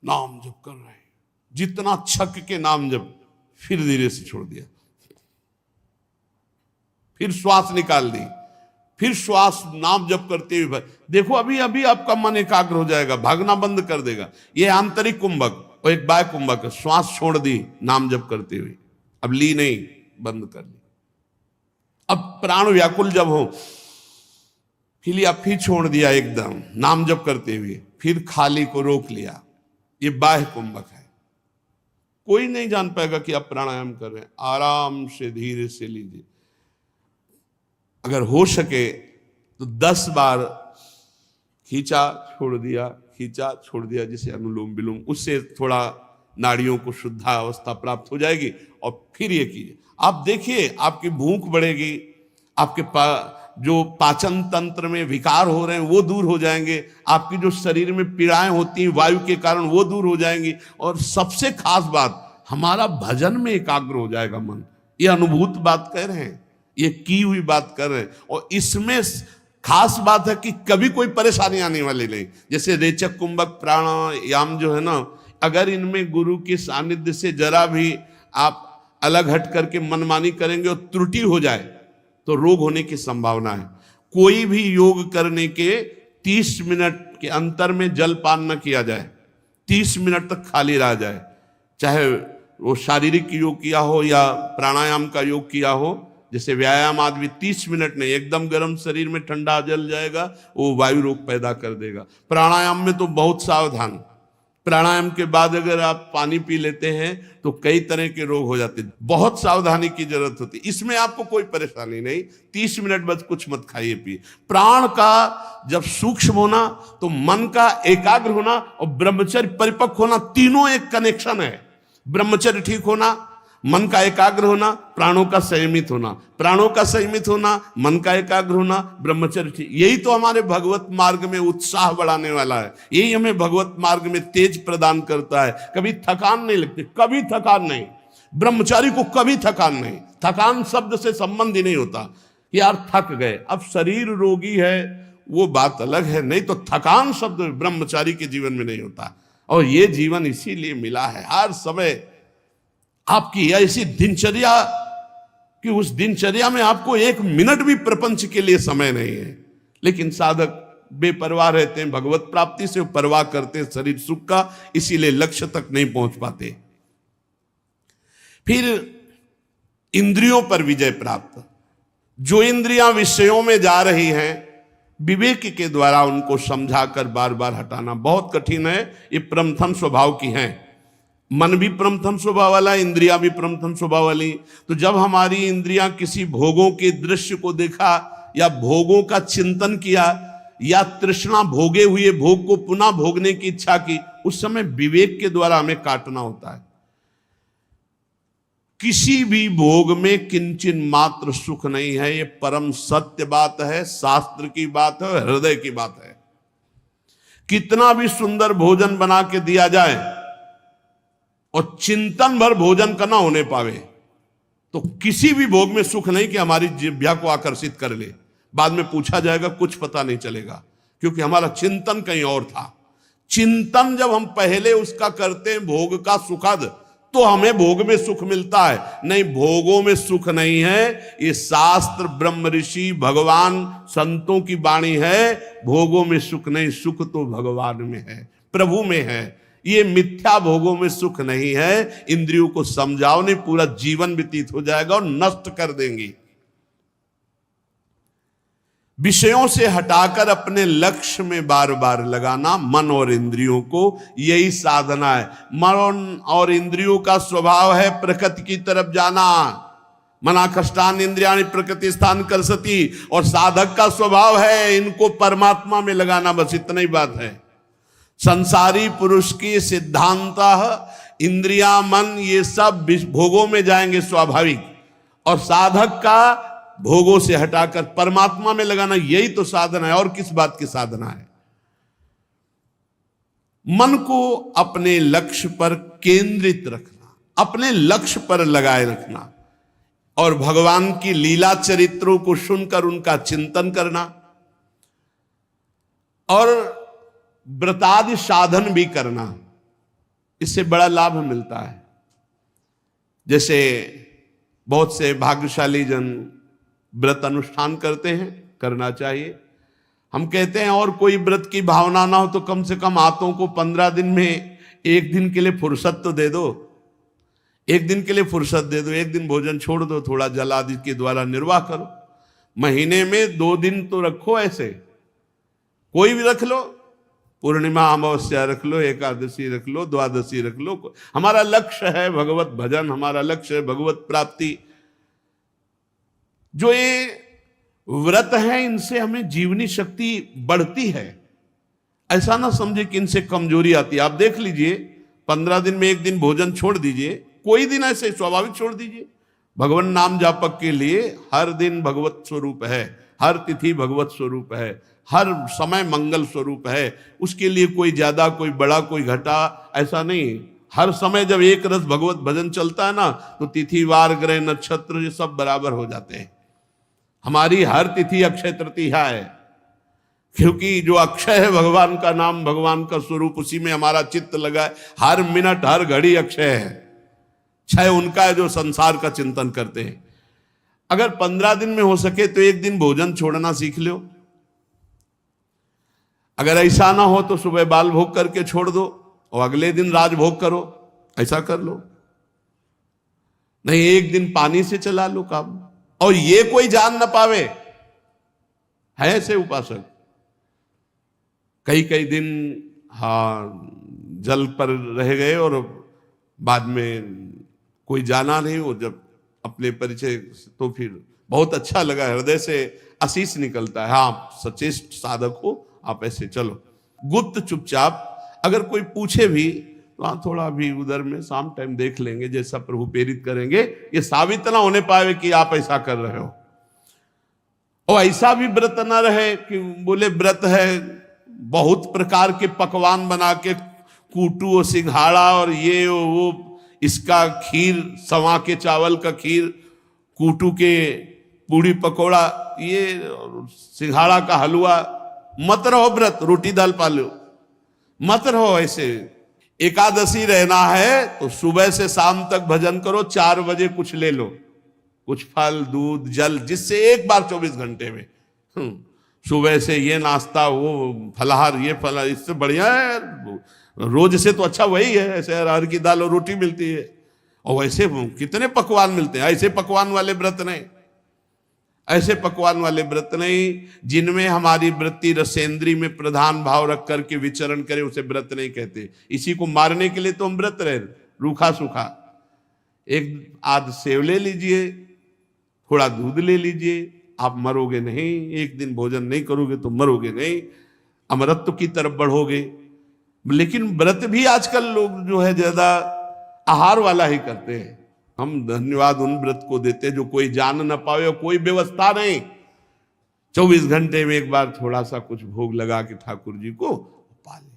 नाम जप कर रहे, जितना छक के नाम जप, फिर धीरे से छोड़ दिया, फिर श्वास निकाल दी, फिर श्वास नाम जप करते हुए। देखो अभी अभी आपका मन एकाग्र हो जाएगा, भागना बंद कर देगा। ये आंतरिक कुंभक और एक बाह्य कुंभक है। श्वास छोड़ दी नाम जप करते हुए, अब ली नहीं, बंद कर ली। अब प्राण व्याकुल जब हो, फिर छोड़ दिया एकदम नाम जप करते हुए, फिर खाली को रोक लिया। ये बाह्य कुंभक है। कोई नहीं जान पाएगा कि आप प्राणायाम कर रहे हैं। आराम से धीरे से लीजिए। अगर हो सके तो 10 बार खींचा छोड़ दिया, खींचा छोड़ दिया, जिसे अनुलोम विलोम, उससे थोड़ा नाड़ियों को शुद्धावस्था प्राप्त हो जाएगी। और फिर ये कीजिए, आप देखिए आपकी भूख बढ़ेगी, आपके जो पाचन तंत्र में विकार हो रहे हैं वो दूर हो जाएंगे, आपकी जो शरीर में पीड़ाएं होती हैं वायु के कारण वो दूर हो जाएंगी, और सबसे खास बात, हमारा भजन में एकाग्र हो जाएगा मन। ये अनुभूत बात कह रहे हैं, ये की हुई बात कर रहे हैं। और इसमें खास बात है कि कभी कोई परेशानी आने वाली नहीं। जैसे रेचक कुंभक प्राणायाम जो है ना, अगर इनमें गुरु के सानिध्य से जरा भी आप अलग हट करके मनमानी करेंगे और त्रुटि हो जाए तो रोग होने की संभावना है। कोई भी योग करने के 30 मिनट के अंतर में जलपान न किया जाए, 30 मिनट तक खाली रह जाए, चाहे वो शारीरिक योग किया हो या प्राणायाम का योग किया हो। जैसे व्यायाम आदमी 30 मिनट नहीं, एकदम गर्म शरीर में ठंडा जल जाएगा, वो वायु रोग पैदा कर देगा। प्राणायाम में तो बहुत सावधान। प्राणायाम के बाद अगर आप पानी पी लेते हैं तो कई तरह के रोग हो जाते हैं, बहुत सावधानी की जरूरत होती है। इसमें आपको कोई परेशानी नहीं, 30 मिनट बस कुछ मत खाइए पिए। प्राण का जब सूक्ष्म होना तो मन का एकाग्र होना और ब्रह्मचर्य परिपक्व होना, तीनों एक कनेक्शन है। ब्रह्मचर्य ठीक होना, मन का एकाग्र होना, प्राणों का संयमित होना, प्राणों का संयमित होना, मन का एकाग्र होना, ब्रह्मचर्य ठीक। यही तो हमारे भगवत मार्ग में उत्साह बढ़ाने वाला है, यही हमें भगवत मार्ग में तेज प्रदान करता है। कभी थकान नहीं लगती, कभी थकान नहीं। ब्रह्मचारी को कभी थकान नहीं। थकान शब्द से संबंध ही नहीं होता, यार थक गए। अब शरीर रोगी है, वो बात अलग है, नहीं तो थकान शब्द ब्रह्मचारी के जीवन में नहीं होता। और ये जीवन इसीलिए मिला है, हर समय आपकी ऐसी दिनचर्या कि उस दिनचर्या में आपको एक मिनट भी प्रपंच के लिए समय नहीं है। लेकिन साधक बेपरवाह रहते हैं, भगवत प्राप्ति से परवाह करते हैं शरीर सुख का, इसीलिए लक्ष्य तक नहीं पहुंच पाते। फिर इंद्रियों पर विजय प्राप्त, जो इंद्रियां विषयों में जा रही हैं, विवेक के द्वारा उनको समझाकर बार बार हटाना बहुत कठिन है। ये प्रमथन स्वभाव की हैं, मन भी प्रमथन स्वभाव वाला, इंद्रियां भी प्रमथन स्वभाव वाली। तो जब हमारी इंद्रियां किसी भोगों के दृश्य को देखा या भोगों का चिंतन किया या तृष्णा भोगे हुए भोग को पुनः भोगने की इच्छा की, उस समय विवेक के द्वारा हमें काटना होता है। किसी भी भोग में किंचन मात्र सुख नहीं है, ये परम सत्य बात है, शास्त्र की बात है, हृदय की बात है। कितना भी सुंदर भोजन बना के दिया जाए और चिंतन भर भोजन का ना होने पावे, तो किसी भी भोग में सुख नहीं कि हमारी जिह्वा को आकर्षित कर ले। बाद में पूछा जाएगा, कुछ पता नहीं चलेगा, क्योंकि हमारा चिंतन कहीं और था। चिंतन जब हम पहले उसका करते हैं भोग का सुखद, तो हमें भोग में सुख मिलता है। नहीं, भोगों में सुख नहीं है, ये शास्त्र ब्रह्म ऋषि भगवान संतों की वाणी है। भोगों में सुख नहीं, सुख तो भगवान में है, प्रभु में है। ये मिथ्या भोगों में सुख नहीं है। इंद्रियों को समझाओ नहीं, पूरा जीवन व्यतीत हो जाएगा और नष्ट कर देंगी। विषयों से हटाकर अपने लक्ष्य में बार बार लगाना मन और इंद्रियों को, यही साधना है। मन और इंद्रियों का स्वभाव है प्रकृति की तरफ जाना। मना कष्टान इंद्रियाणि प्रकृति स्थान कर्षति, और साधक का स्वभाव है इनको परमात्मा में लगाना, बस इतना ही बात है। संसारी पुरुष की सिद्धांत इंद्रिया मन ये सब भोगों में जाएंगे स्वाभाविक, और साधक का भोगों से हटाकर परमात्मा में लगाना, यही तो साधना है। और किस बात की साधना है? मन को अपने लक्ष्य पर केंद्रित रखना, अपने लक्ष्य पर लगाए रखना, और भगवान की लीला चरित्रों को सुनकर उनका चिंतन करना, और व्रतादि साधन भी करना। इससे बड़ा लाभ मिलता है। जैसे बहुत से भाग्यशाली जन व्रत अनुष्ठान करते हैं, करना चाहिए। हम कहते हैं और कोई व्रत की भावना ना हो तो कम से कम हाथों को 15 दिन में एक दिन के लिए फुर्सत तो दे दो, एक दिन के लिए फुर्सत दे दो, एक दिन भोजन छोड़ दो, थोड़ा जल आदि के द्वारा निर्वाह करो। महीने में 2 दिन तो रखो, ऐसे कोई भी रख लो, पूर्णिमा अमावस्या रख लो, एकादशी रख लो, द्वादशी रख लो। हमारा लक्ष्य है भगवत भजन, हमारा लक्ष्य है भगवत प्राप्ति। जो ये व्रत है इनसे हमें जीवनी शक्ति बढ़ती है। ऐसा ना समझे कि इनसे कमजोरी आती है। आप देख लीजिए, 15 दिन में एक दिन भोजन छोड़ दीजिए, कोई दिन ऐसे स्वाभाविक छोड़ दीजिए। भगवान नाम जापक के लिए हर दिन भगवत स्वरूप है, हर तिथि भगवत स्वरूप है, हर समय मंगल स्वरूप है। उसके लिए कोई ज्यादा, कोई बड़ा, कोई घटा, ऐसा नहीं। हर समय जब एक रस भगवत भजन चलता है ना, तो तिथि वार ग्रह नक्षत्र ये सब बराबर हो जाते हैं। हमारी हर तिथि अक्षय तृतीया है, क्योंकि जो अक्षय है भगवान का नाम, भगवान का स्वरूप, उसी में हमारा चित्त लगा है। हर मिनट हर घड़ी अक्षय है, क्षय उनका है जो संसार का चिंतन करते हैं। अगर 15 दिन में हो सके तो एक दिन भोजन छोड़ना सीख लो। अगर ऐसा ना हो तो सुबह बाल भोग करके छोड़ दो और अगले दिन राजभोग करो, ऐसा कर लो। नहीं, एक दिन पानी से चला लो काम, और ये कोई जान ना पावे। है ऐसे उपासक कई कई दिन जल पर रह गए और बाद में कोई जाना नहीं। वो जब अपने परिचय तो फिर बहुत अच्छा लगा, हृदय से आशीष निकलता है। हाँ, सचेष्ट साधक हो आप, ऐसे चलो गुप्त चुपचाप। अगर कोई पूछे भी तो हाँ, थोड़ा भी उधर में शाम टाइम देख लेंगे, जैसा प्रभु प्रेरित करेंगे। ये साबित ना होने पाए कि आप ऐसा कर रहे हो। और ऐसा भी व्रत ना रहे कि बोले व्रत है, बहुत प्रकार के पकवान बना के, कूटू और सिंघाड़ा और ये वो, इसका खीर, सवा के चावल का खीर, कूटू के पूड़ी पकौड़ा, ये सिंघाड़ा का हलवा, मत रहो व्रत, रोटी दाल पालो, मत रहो ऐसे। एकादशी रहना है तो सुबह से शाम तक भजन करो, 4 बजे कुछ ले लो, कुछ फल दूध जल, जिससे एक बार 24 घंटे में सुबह से ये नाश्ता वो फलाहार ये फलाहार, इससे बढ़िया है रोज से तो अच्छा वही है। ऐसे अरहर की दाल और रोटी मिलती है, और वैसे कितने पकवान मिलते हैं। ऐसे पकवान वाले व्रत नहीं, ऐसे पकवान वाले व्रत नहीं जिनमें हमारी वृत्ति रसेंद्री में प्रधान भाव रख करके विचरण करे, उसे व्रत नहीं कहते। इसी को मारने के लिए तो हम व्रत रहे, रूखा सूखा। एक आध सेव ले लीजिए, थोड़ा दूध ले लीजिए, आप मरोगे नहीं। एक दिन भोजन नहीं करोगे तो मरोगे नहीं, अमरत्व की तरफ बढ़ोगे। लेकिन व्रत भी आजकल लोग जो है ज्यादा आहार वाला ही करते हैं। हम धन्यवाद उन व्रत को देते हैं जो कोई जान न पावे और कोई व्यवस्था नहीं, 24 घंटे में एक बार थोड़ा सा कुछ भोग लगा के ठाकुर जी को पाले।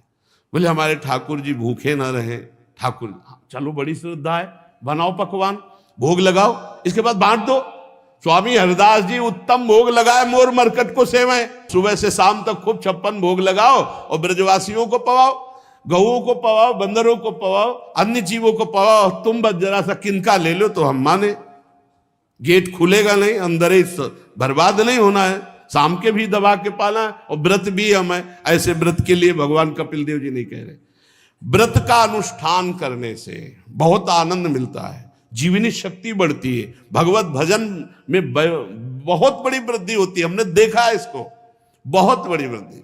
बोले हमारे ठाकुर जी भूखे ना रहे। ठाकुर चलो बड़ी श्रद्धा है, बनाओ पकवान, भोग लगाओ, इसके बाद बांट दो। स्वामी हरिदास जी उत्तम भोग लगाए, मोर मरकट को सेवाएं। सुबह से शाम तक खूब 56 भोग लगाओ और ब्रजवासियों को पवाओ, गऊओं को पवाओ, बंदरों को पवाओ, अन्य जीवों को पवाओ। तुम बस जरा सा किनका ले लो तो हम माने। गेट खुलेगा नहीं, अंदर ही बर्बाद नहीं होना है, शाम के भी दबा के पाना है, और व्रत भी हम है। ऐसे व्रत के लिए भगवान कपिल देव जी नहीं कह रहे। व्रत का अनुष्ठान करने से बहुत आनंद मिलता है, जीवनी शक्ति बढ़ती है, भगवत भजन में बहुत बड़ी वृद्धि होती है। हमने देखा है इसको, बहुत बड़ी वृद्धि।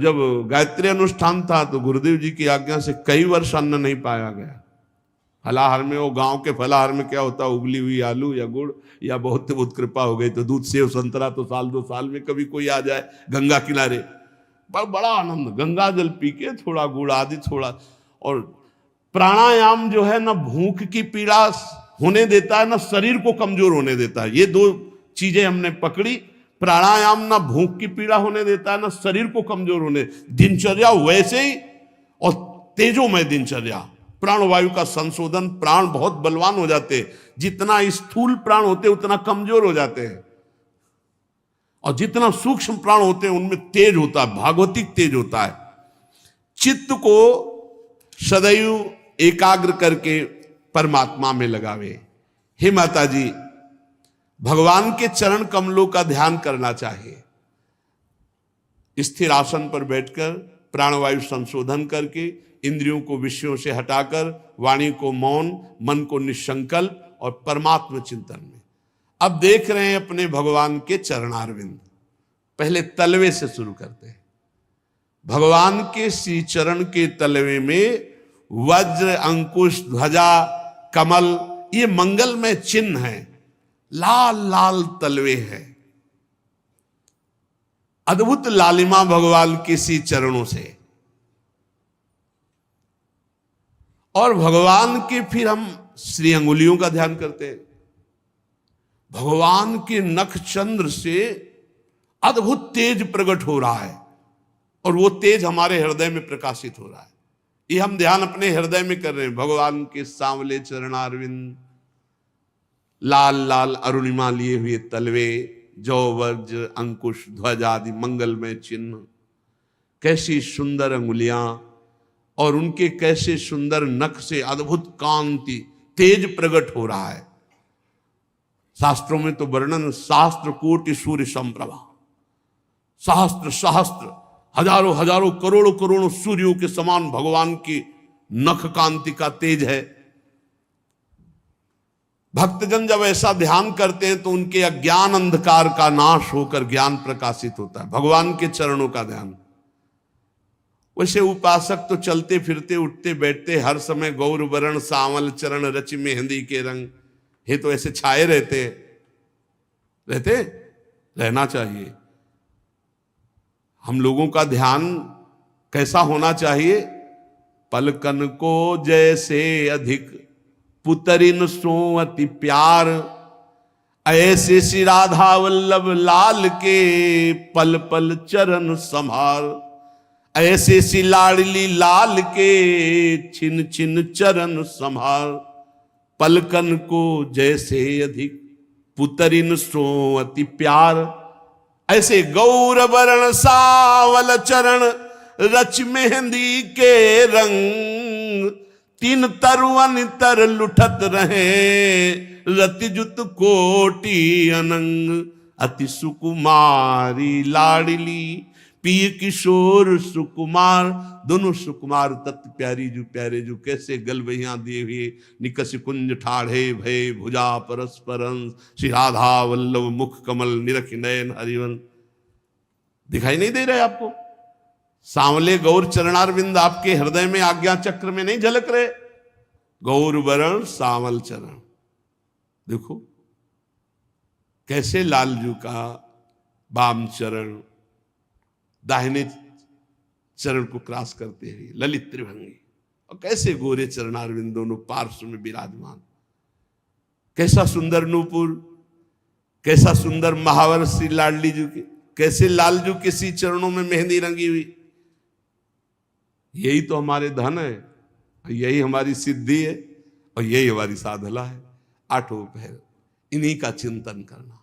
जब गायत्री अनुष्ठान था तो गुरुदेव जी की आज्ञा से कई वर्ष अन्न नहीं पाया गया। फलाहार में, वो गांव के फलाहार में क्या होता, उबली हुई आलू या गुड़, या बहुत बहुत कृपा हो गई तो दूध सेव संतरा, तो साल 2 साल में कभी कोई आ जाए गंगा किनारे, बड़ा आनंद, गंगा जल पी के थोड़ा गुड़ आदि थोड़ा। और प्राणायाम जो है ना भूख की पीड़ा होने देता है, ना शरीर को कमजोर होने देता है। ये 2 चीजें हमने पकड़ी। प्राणायाम ना भूख की पीड़ा होने देता है, ना शरीर को कमजोर होने। दिनचर्या वैसे ही, और तेजोमय दिनचर्या, प्राणवायु का संशोधन, प्राण बहुत बलवान हो जाते हैं। जितना स्थूल प्राण होते उतना कमजोर हो जाते हैं, और जितना सूक्ष्म प्राण होते हैं उनमें तेज होता है, भागवतिक तेज होता है। चित्त को सदैव एकाग्र करके परमात्मा में लगावे। हे माता जी, भगवान के चरण कमलों का ध्यान करना चाहिए। स्थिर आसन पर बैठकर प्राणवायु संशोधन करके, इंद्रियों को विषयों से हटाकर, वाणी को मौन, मन को निसंकल्प और परमात्मा चिंतन में। अब देख रहे हैं अपने भगवान के चरणारविंद। पहले तलवे से शुरू करते हैं। भगवान के श्री चरण के तलवे में वज्र, अंकुश, ध्वजा, कमल, ये मंगलमय चिन्ह है। लाल लाल तलवे हैं, अद्भुत लालिमा भगवान के श्री चरणों से। और भगवान के फिर हम श्री अंगुलियों का ध्यान करते हैं। भगवान के नख चंद्र से अद्भुत तेज प्रकट हो रहा है, और वो तेज हमारे हृदय में प्रकाशित हो रहा है। ये हम ध्यान अपने हृदय में कर रहे हैं। भगवान के सांवले चरणारविंद, लाल लाल अरुणिमा लिए हुए तलवे, जौ, वज्र, अंकुश, ध्वज आदि मंगलमय चिन्ह, कैसी सुंदर अंगुलियां, और उनके कैसे सुंदर नख से अद्भुत कांति, तेज प्रकट हो रहा है। शास्त्रों में तो वर्णन, शास्त्र कोटि सूर्य संप्रभा, सहस्त्र सहस्त्र, हजारों हजारों, करोड़ों करोड़ों सूर्यों के समान भगवान की नख कांति का तेज है। भक्तजन जब ऐसा ध्यान करते हैं तो उनके अज्ञान अंधकार का नाश होकर ज्ञान प्रकाशित होता है। भगवान के चरणों का ध्यान। वैसे उपासक तो चलते फिरते उठते बैठते हर समय गौर वरण सांवल चरण रच मेहंदी के रंग, ये तो ऐसे छाए रहते रहना चाहिए। हम लोगों का ध्यान कैसा होना चाहिए? पलकन को जैसे अधिक पुतरिन सो अति प्यार, ऐसे श्री राधा वल्लभ लाल के पल पल चरण संभार। ऐसे श्री लाडली लाल के छिन छिन चरण संभार। पलकन को जैसे अधिक पुतरिन सो अति प्यार, ऐसे गौर वर्ण सावल चरण रच मेहंदी के रंग, तीन तरुवन तर लुठत रहे रतिजुत कोटि अनंग, अति सुकुमारी लाडली पिय किशोर सुकुमार। दोनों सुकुमार तत्व प्यारी जो प्यारे जो कैसे गलबहियां दिए हुए निकस कुंज ठाढ़े भय भुजा परस्परं, श्री राधा वल्लभ मुख कमल निरख नयन हरिवन। दिखाई नहीं दे रहे आपको? सांवले गौर चरणारविंद आपके हृदय में आज्ञा चक्र में नहीं झलक रहे? गौर वरण सांवल चरण, देखो कैसे लालजू का वाम चरण दाहिने चरण को क्रॉस करते हुए ललित त्रिभंगी, और कैसे गोरे चरणारविंद दोनों पार्श्व में विराजमान। कैसा सुंदर नूपुर, कैसा सुंदर महावर श्री लाडली जी के, कैसे लालजू के सी चरणों में मेहंदी रंगी हुई। यही तो हमारे धन है, यही हमारी सिद्धि है, और यही हमारी साधना है। आठों पहर इन्हीं का चिंतन करना,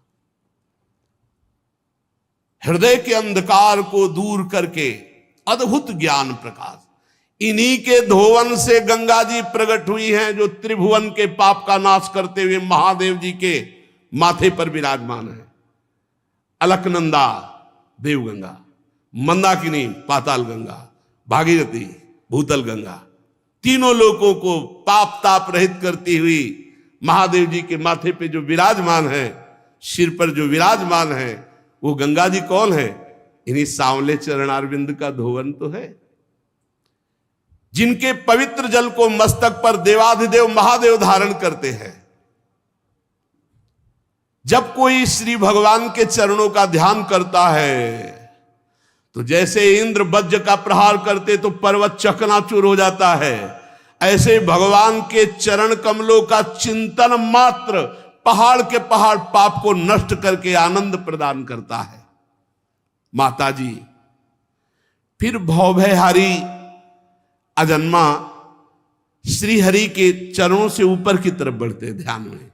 हृदय के अंधकार को दूर करके अद्भुत ज्ञान प्रकाश। इन्हीं के धोवन से गंगा जी प्रकट हुई हैं, जो त्रिभुवन के पाप का नाश करते हुए महादेव जी के माथे पर विराजमान है। अलकनंदा देवगंगा, मंदाकिनी पाताल गंगा, भागीरथी भूतल गंगा, तीनों लोगों को पाप ताप रहित करती हुई महादेव जी के माथे पे जो विराजमान है, सिर पर जो विराजमान है, वो गंगा जी कौन है? इन्हीं सांवले चरणारविंद का धोवन तो है, जिनके पवित्र जल को मस्तक पर देवाधिदेव महादेव धारण करते हैं। जब कोई श्री भगवान के चरणों का ध्यान करता है तो जैसे इंद्र वज्र का प्रहार करते तो पर्वत चकनाचूर हो जाता है, ऐसे भगवान के चरण कमलों का चिंतन मात्र पहाड़ के पहाड़ पाप को नष्ट करके आनंद प्रदान करता है। माता जी फिर भवभयहारी अजन्मा श्री हरि के चरणों से ऊपर की तरफ बढ़ते हैं ध्यान में,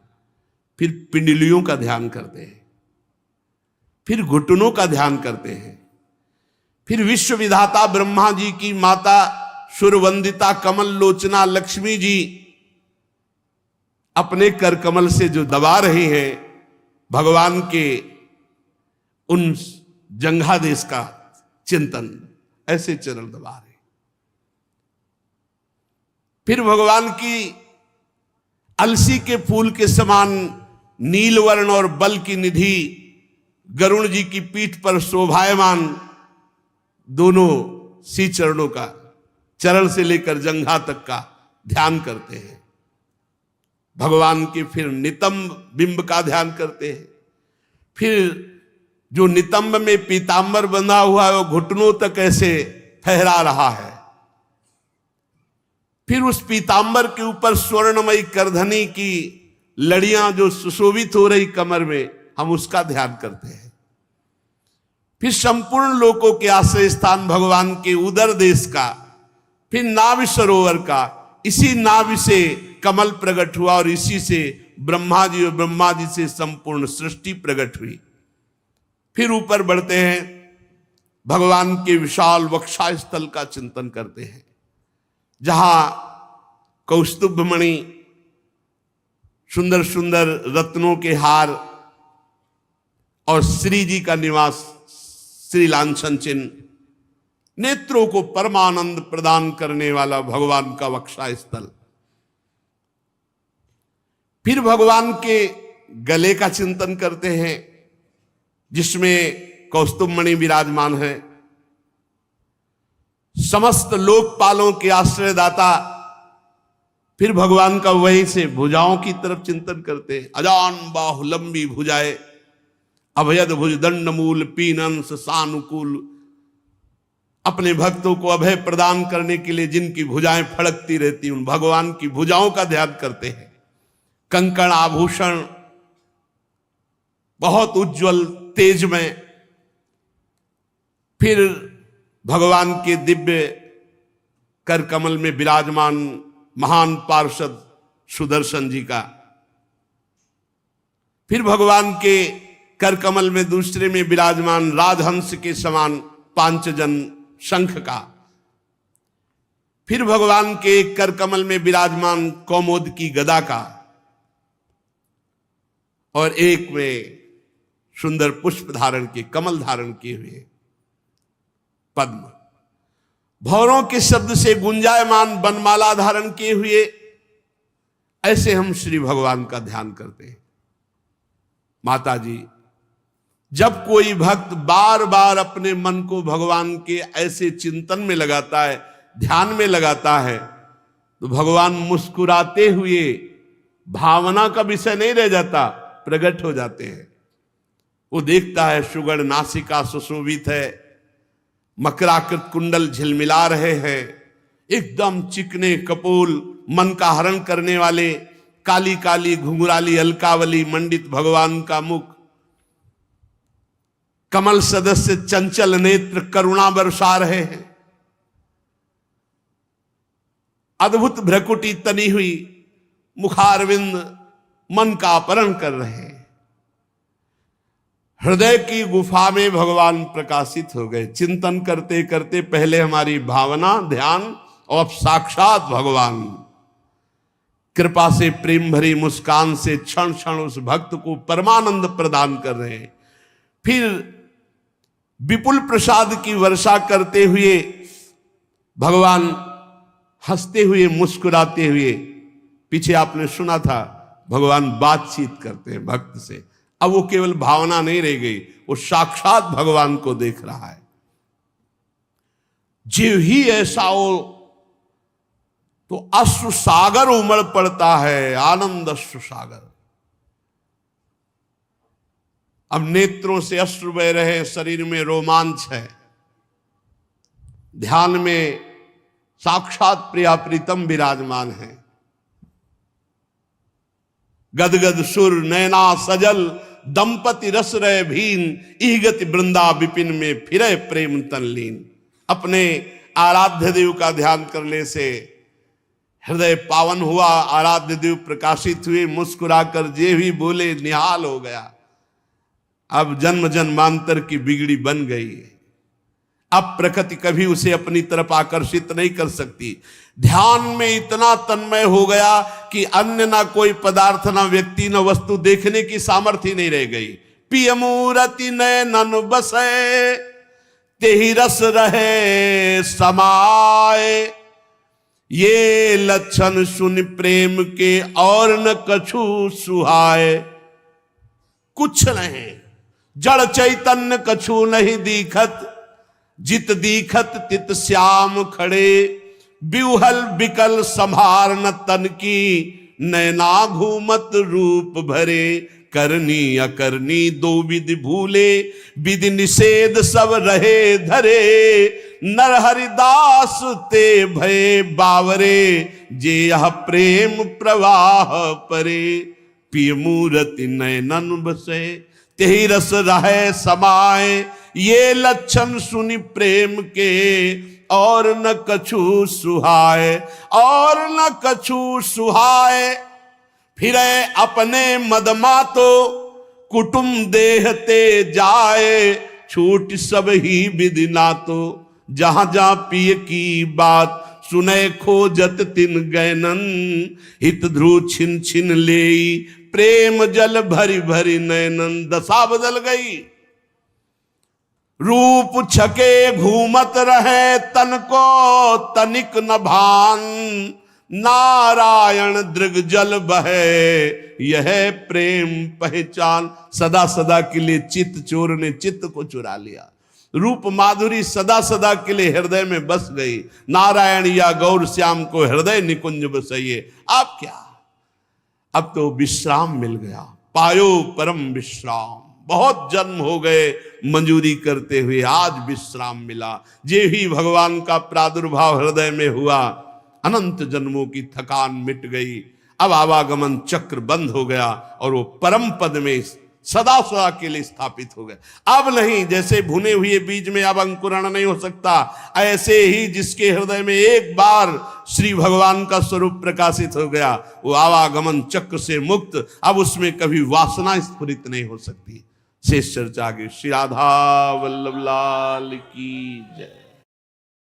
फिर पिंडलियों का ध्यान करते हैं, फिर घुटनों का ध्यान करते हैं, फिर विश्व विधाता ब्रह्मा जी की माता सुरवंदिता कमल लोचना लक्ष्मी जी अपने कर कमल से जो दबा रही हैं भगवान के उन जंघादेश का चिंतन, ऐसे चरण दबा रहे। फिर भगवान की अलसी के फूल के समान नीलवर्ण और बल की निधि गरुण जी की पीठ पर शोभायमान दोनों सी चरणों का, चरण से लेकर जंघा तक का ध्यान करते हैं। भगवान के फिर नितंब बिंब का ध्यान करते हैं, फिर जो नितंब में पीतांबर बंधा हुआ है वो घुटनों तक ऐसे फहरा रहा है, फिर उस पीतांबर के ऊपर स्वर्णमयी करधनी की लड़ियां जो सुशोभित हो रही कमर में, हम उसका ध्यान करते हैं। फिर संपूर्ण लोकों के आश्रय स्थान भगवान के उदर देश का, फिर नाभि सरोवर का, इसी नाभि से कमल प्रकट हुआ और इसी से ब्रह्मा जी और ब्रह्मा जी से संपूर्ण सृष्टि प्रकट हुई। फिर ऊपर बढ़ते हैं, भगवान के विशाल वक्षा स्थल का चिंतन करते हैं, जहां कौस्तुभ मणि, सुंदर सुंदर रत्नों के हार और श्री जी का निवास, श्री लांछन चिन्ह, नेत्रों को परमानंद प्रदान करने वाला भगवान का वक्षा स्थल। फिर भगवान के गले का चिंतन करते हैं, जिसमें कौस्तुभ मणि विराजमान है। समस्त लोकपालों के आश्रयदाता, फिर भगवान का वहीं से भुजाओं की तरफ चिंतन करते हैं। अजान बाहु लंबी भुजाएं, अभयद भुज दंड मूल पीनंस सानुकूल, अपने भक्तों को अभय प्रदान करने के लिए जिनकी भुजाएं फड़कती रहती, उन भगवान की भुजाओं का ध्यान करते हैं। कंकण आभूषण बहुत उज्जवल तेजमय, फिर भगवान के दिव्य कर कमल में विराजमान महान पार्षद सुदर्शन जी का, फिर भगवान के कर कमल में दूसरे में विराजमान राजहंस के समान पांचजन शंख का, फिर भगवान के एक कर कमल में विराजमान कौमोद की गदा का, और एक में सुंदर पुष्प धारण के कमल धारण किए हुए पद्म, भौरों के शब्द से गुंजायमान बनमाला धारण किए हुए, ऐसे हम श्री भगवान का ध्यान करते हैं। माता जी, जब कोई भक्त बार बार अपने मन को भगवान के ऐसे चिंतन में लगाता है, ध्यान में लगाता है, तो भगवान मुस्कुराते हुए भावना का विषय नहीं रह जाता, प्रकट हो जाते हैं। वो देखता है सुगढ़ नासिका सुशोभित है, मकराकृत कुंडल झिलमिला रहे हैं, एकदम चिकने कपोल मन का हरण करने वाले, काली काली घुंघराली अलकावली मंडित भगवान का मुख, कमल सदस्य चंचल नेत्र करुणा बरसा रहे हैं, अद्भुत भ्रकुटी तनी हुई मुखारविंद मन का अपहरण कर रहे हैं। हृदय की गुफा में भगवान प्रकाशित हो गए। चिंतन करते करते पहले हमारी भावना ध्यान, और अब साक्षात भगवान कृपा से प्रेम भरी मुस्कान से क्षण क्षण उस भक्त को परमानंद प्रदान कर रहे हैं। फिर विपुल प्रसाद की वर्षा करते हुए भगवान हंसते हुए मुस्कुराते हुए, पीछे आपने सुना था भगवान बातचीत करते हैं भक्त से, अब वो केवल भावना नहीं रह गई, वो साक्षात भगवान को देख रहा है। जीव ही ऐसा हो तो अश्रु सागर उमड़ पड़ता है, आनंद अश्रु सागर। अब नेत्रों से अश्रु बह रहे, शरीर में रोमांच है, ध्यान में साक्षात प्रिया प्रीतम विराजमान है। गदगद सुर नैना सजल दंपति रस रहे भीन, इहगति वृंदा विपिन में फिरे प्रेम तनलीन। अपने आराध्य देव का ध्यान करने से हृदय पावन हुआ, आराध्य देव प्रकाशित हुए, मुस्कुराकर जे भी बोले निहाल हो गया। अब जन्म जन्मांतर की बिगड़ी बन गई, अब प्रकृति कभी उसे अपनी तरफ आकर्षित नहीं कर सकती। ध्यान में इतना तन्मय हो गया कि अन्य ना कोई पदार्थ, ना व्यक्ति, ना वस्तु देखने की सामर्थ्य नहीं रह गई। पिय मूरति नैनन बसे, तेहि रस रहे समाए, ये लक्षण सुन प्रेम के और न कछु सुहाए। कुछ नहीं, जड़ चैतन्य कछु नहीं दीखत, जित दीखत तित श्याम खड़े। बिउहल बिकल संभार न तन की, नैना घूमत रूप भरे। करनी अकरनी दो विधि भूले, विधि निषेध सब रहे धरे। नर हरिदास ते भय बावरे, जे यह प्रेम प्रवाह परे। पिय मूरति नैनन बसे, तेहि रस रहे समाए। ये लक्षण सुनि प्रेम के, और न कछु सुहाए, और न कछु सुहाए। फिरे अपने मदमा तो, कुटुम देहते जाए। छूट सब ही विधि ना तो, जहां जहां पिय की बात। सुने खोजत तिन गैनन, हित ध्रुव छिन छिन लेई। प्रेम जल भरी भरी नैनन, दशा बदल गई। रूप छके घूमत रहे, तन को तनिक न भान। नारायण दृग जल बहे, यह प्रेम पहचान। सदा सदा के लिए चित्त चोर ने चित्त को चुरा लिया। रूप माधुरी सदा सदा के लिए हृदय में बस गई। नारायण या गौर श्याम को हृदय निकुंज बसाइए। आप क्या, अब तो विश्राम मिल गया, पायो परम विश्राम। बहुत जन्म हो गए मंजूरी करते हुए, आज विश्राम मिला। जे ही भगवान का प्रादुर्भाव हृदय में हुआ, अनंत जन्मों की थकान मिट गई। अब आवागमन चक्र बंद हो गया और वो परम पद में सदा सदा के लिए स्थापित हो गए। अब नहीं, जैसे भुने हुए बीज में अब अंकुरण नहीं हो सकता, ऐसे ही जिसके हृदय में एक बार श्री भगवान का स्वरूप प्रकाशित हो गया, वो आवागमन चक्र से मुक्त। अब उसमें कभी वासना स्फुरित नहीं हो सकती। शेष चर्चा आगे। श्री राधा वल्लभ लाल की जय।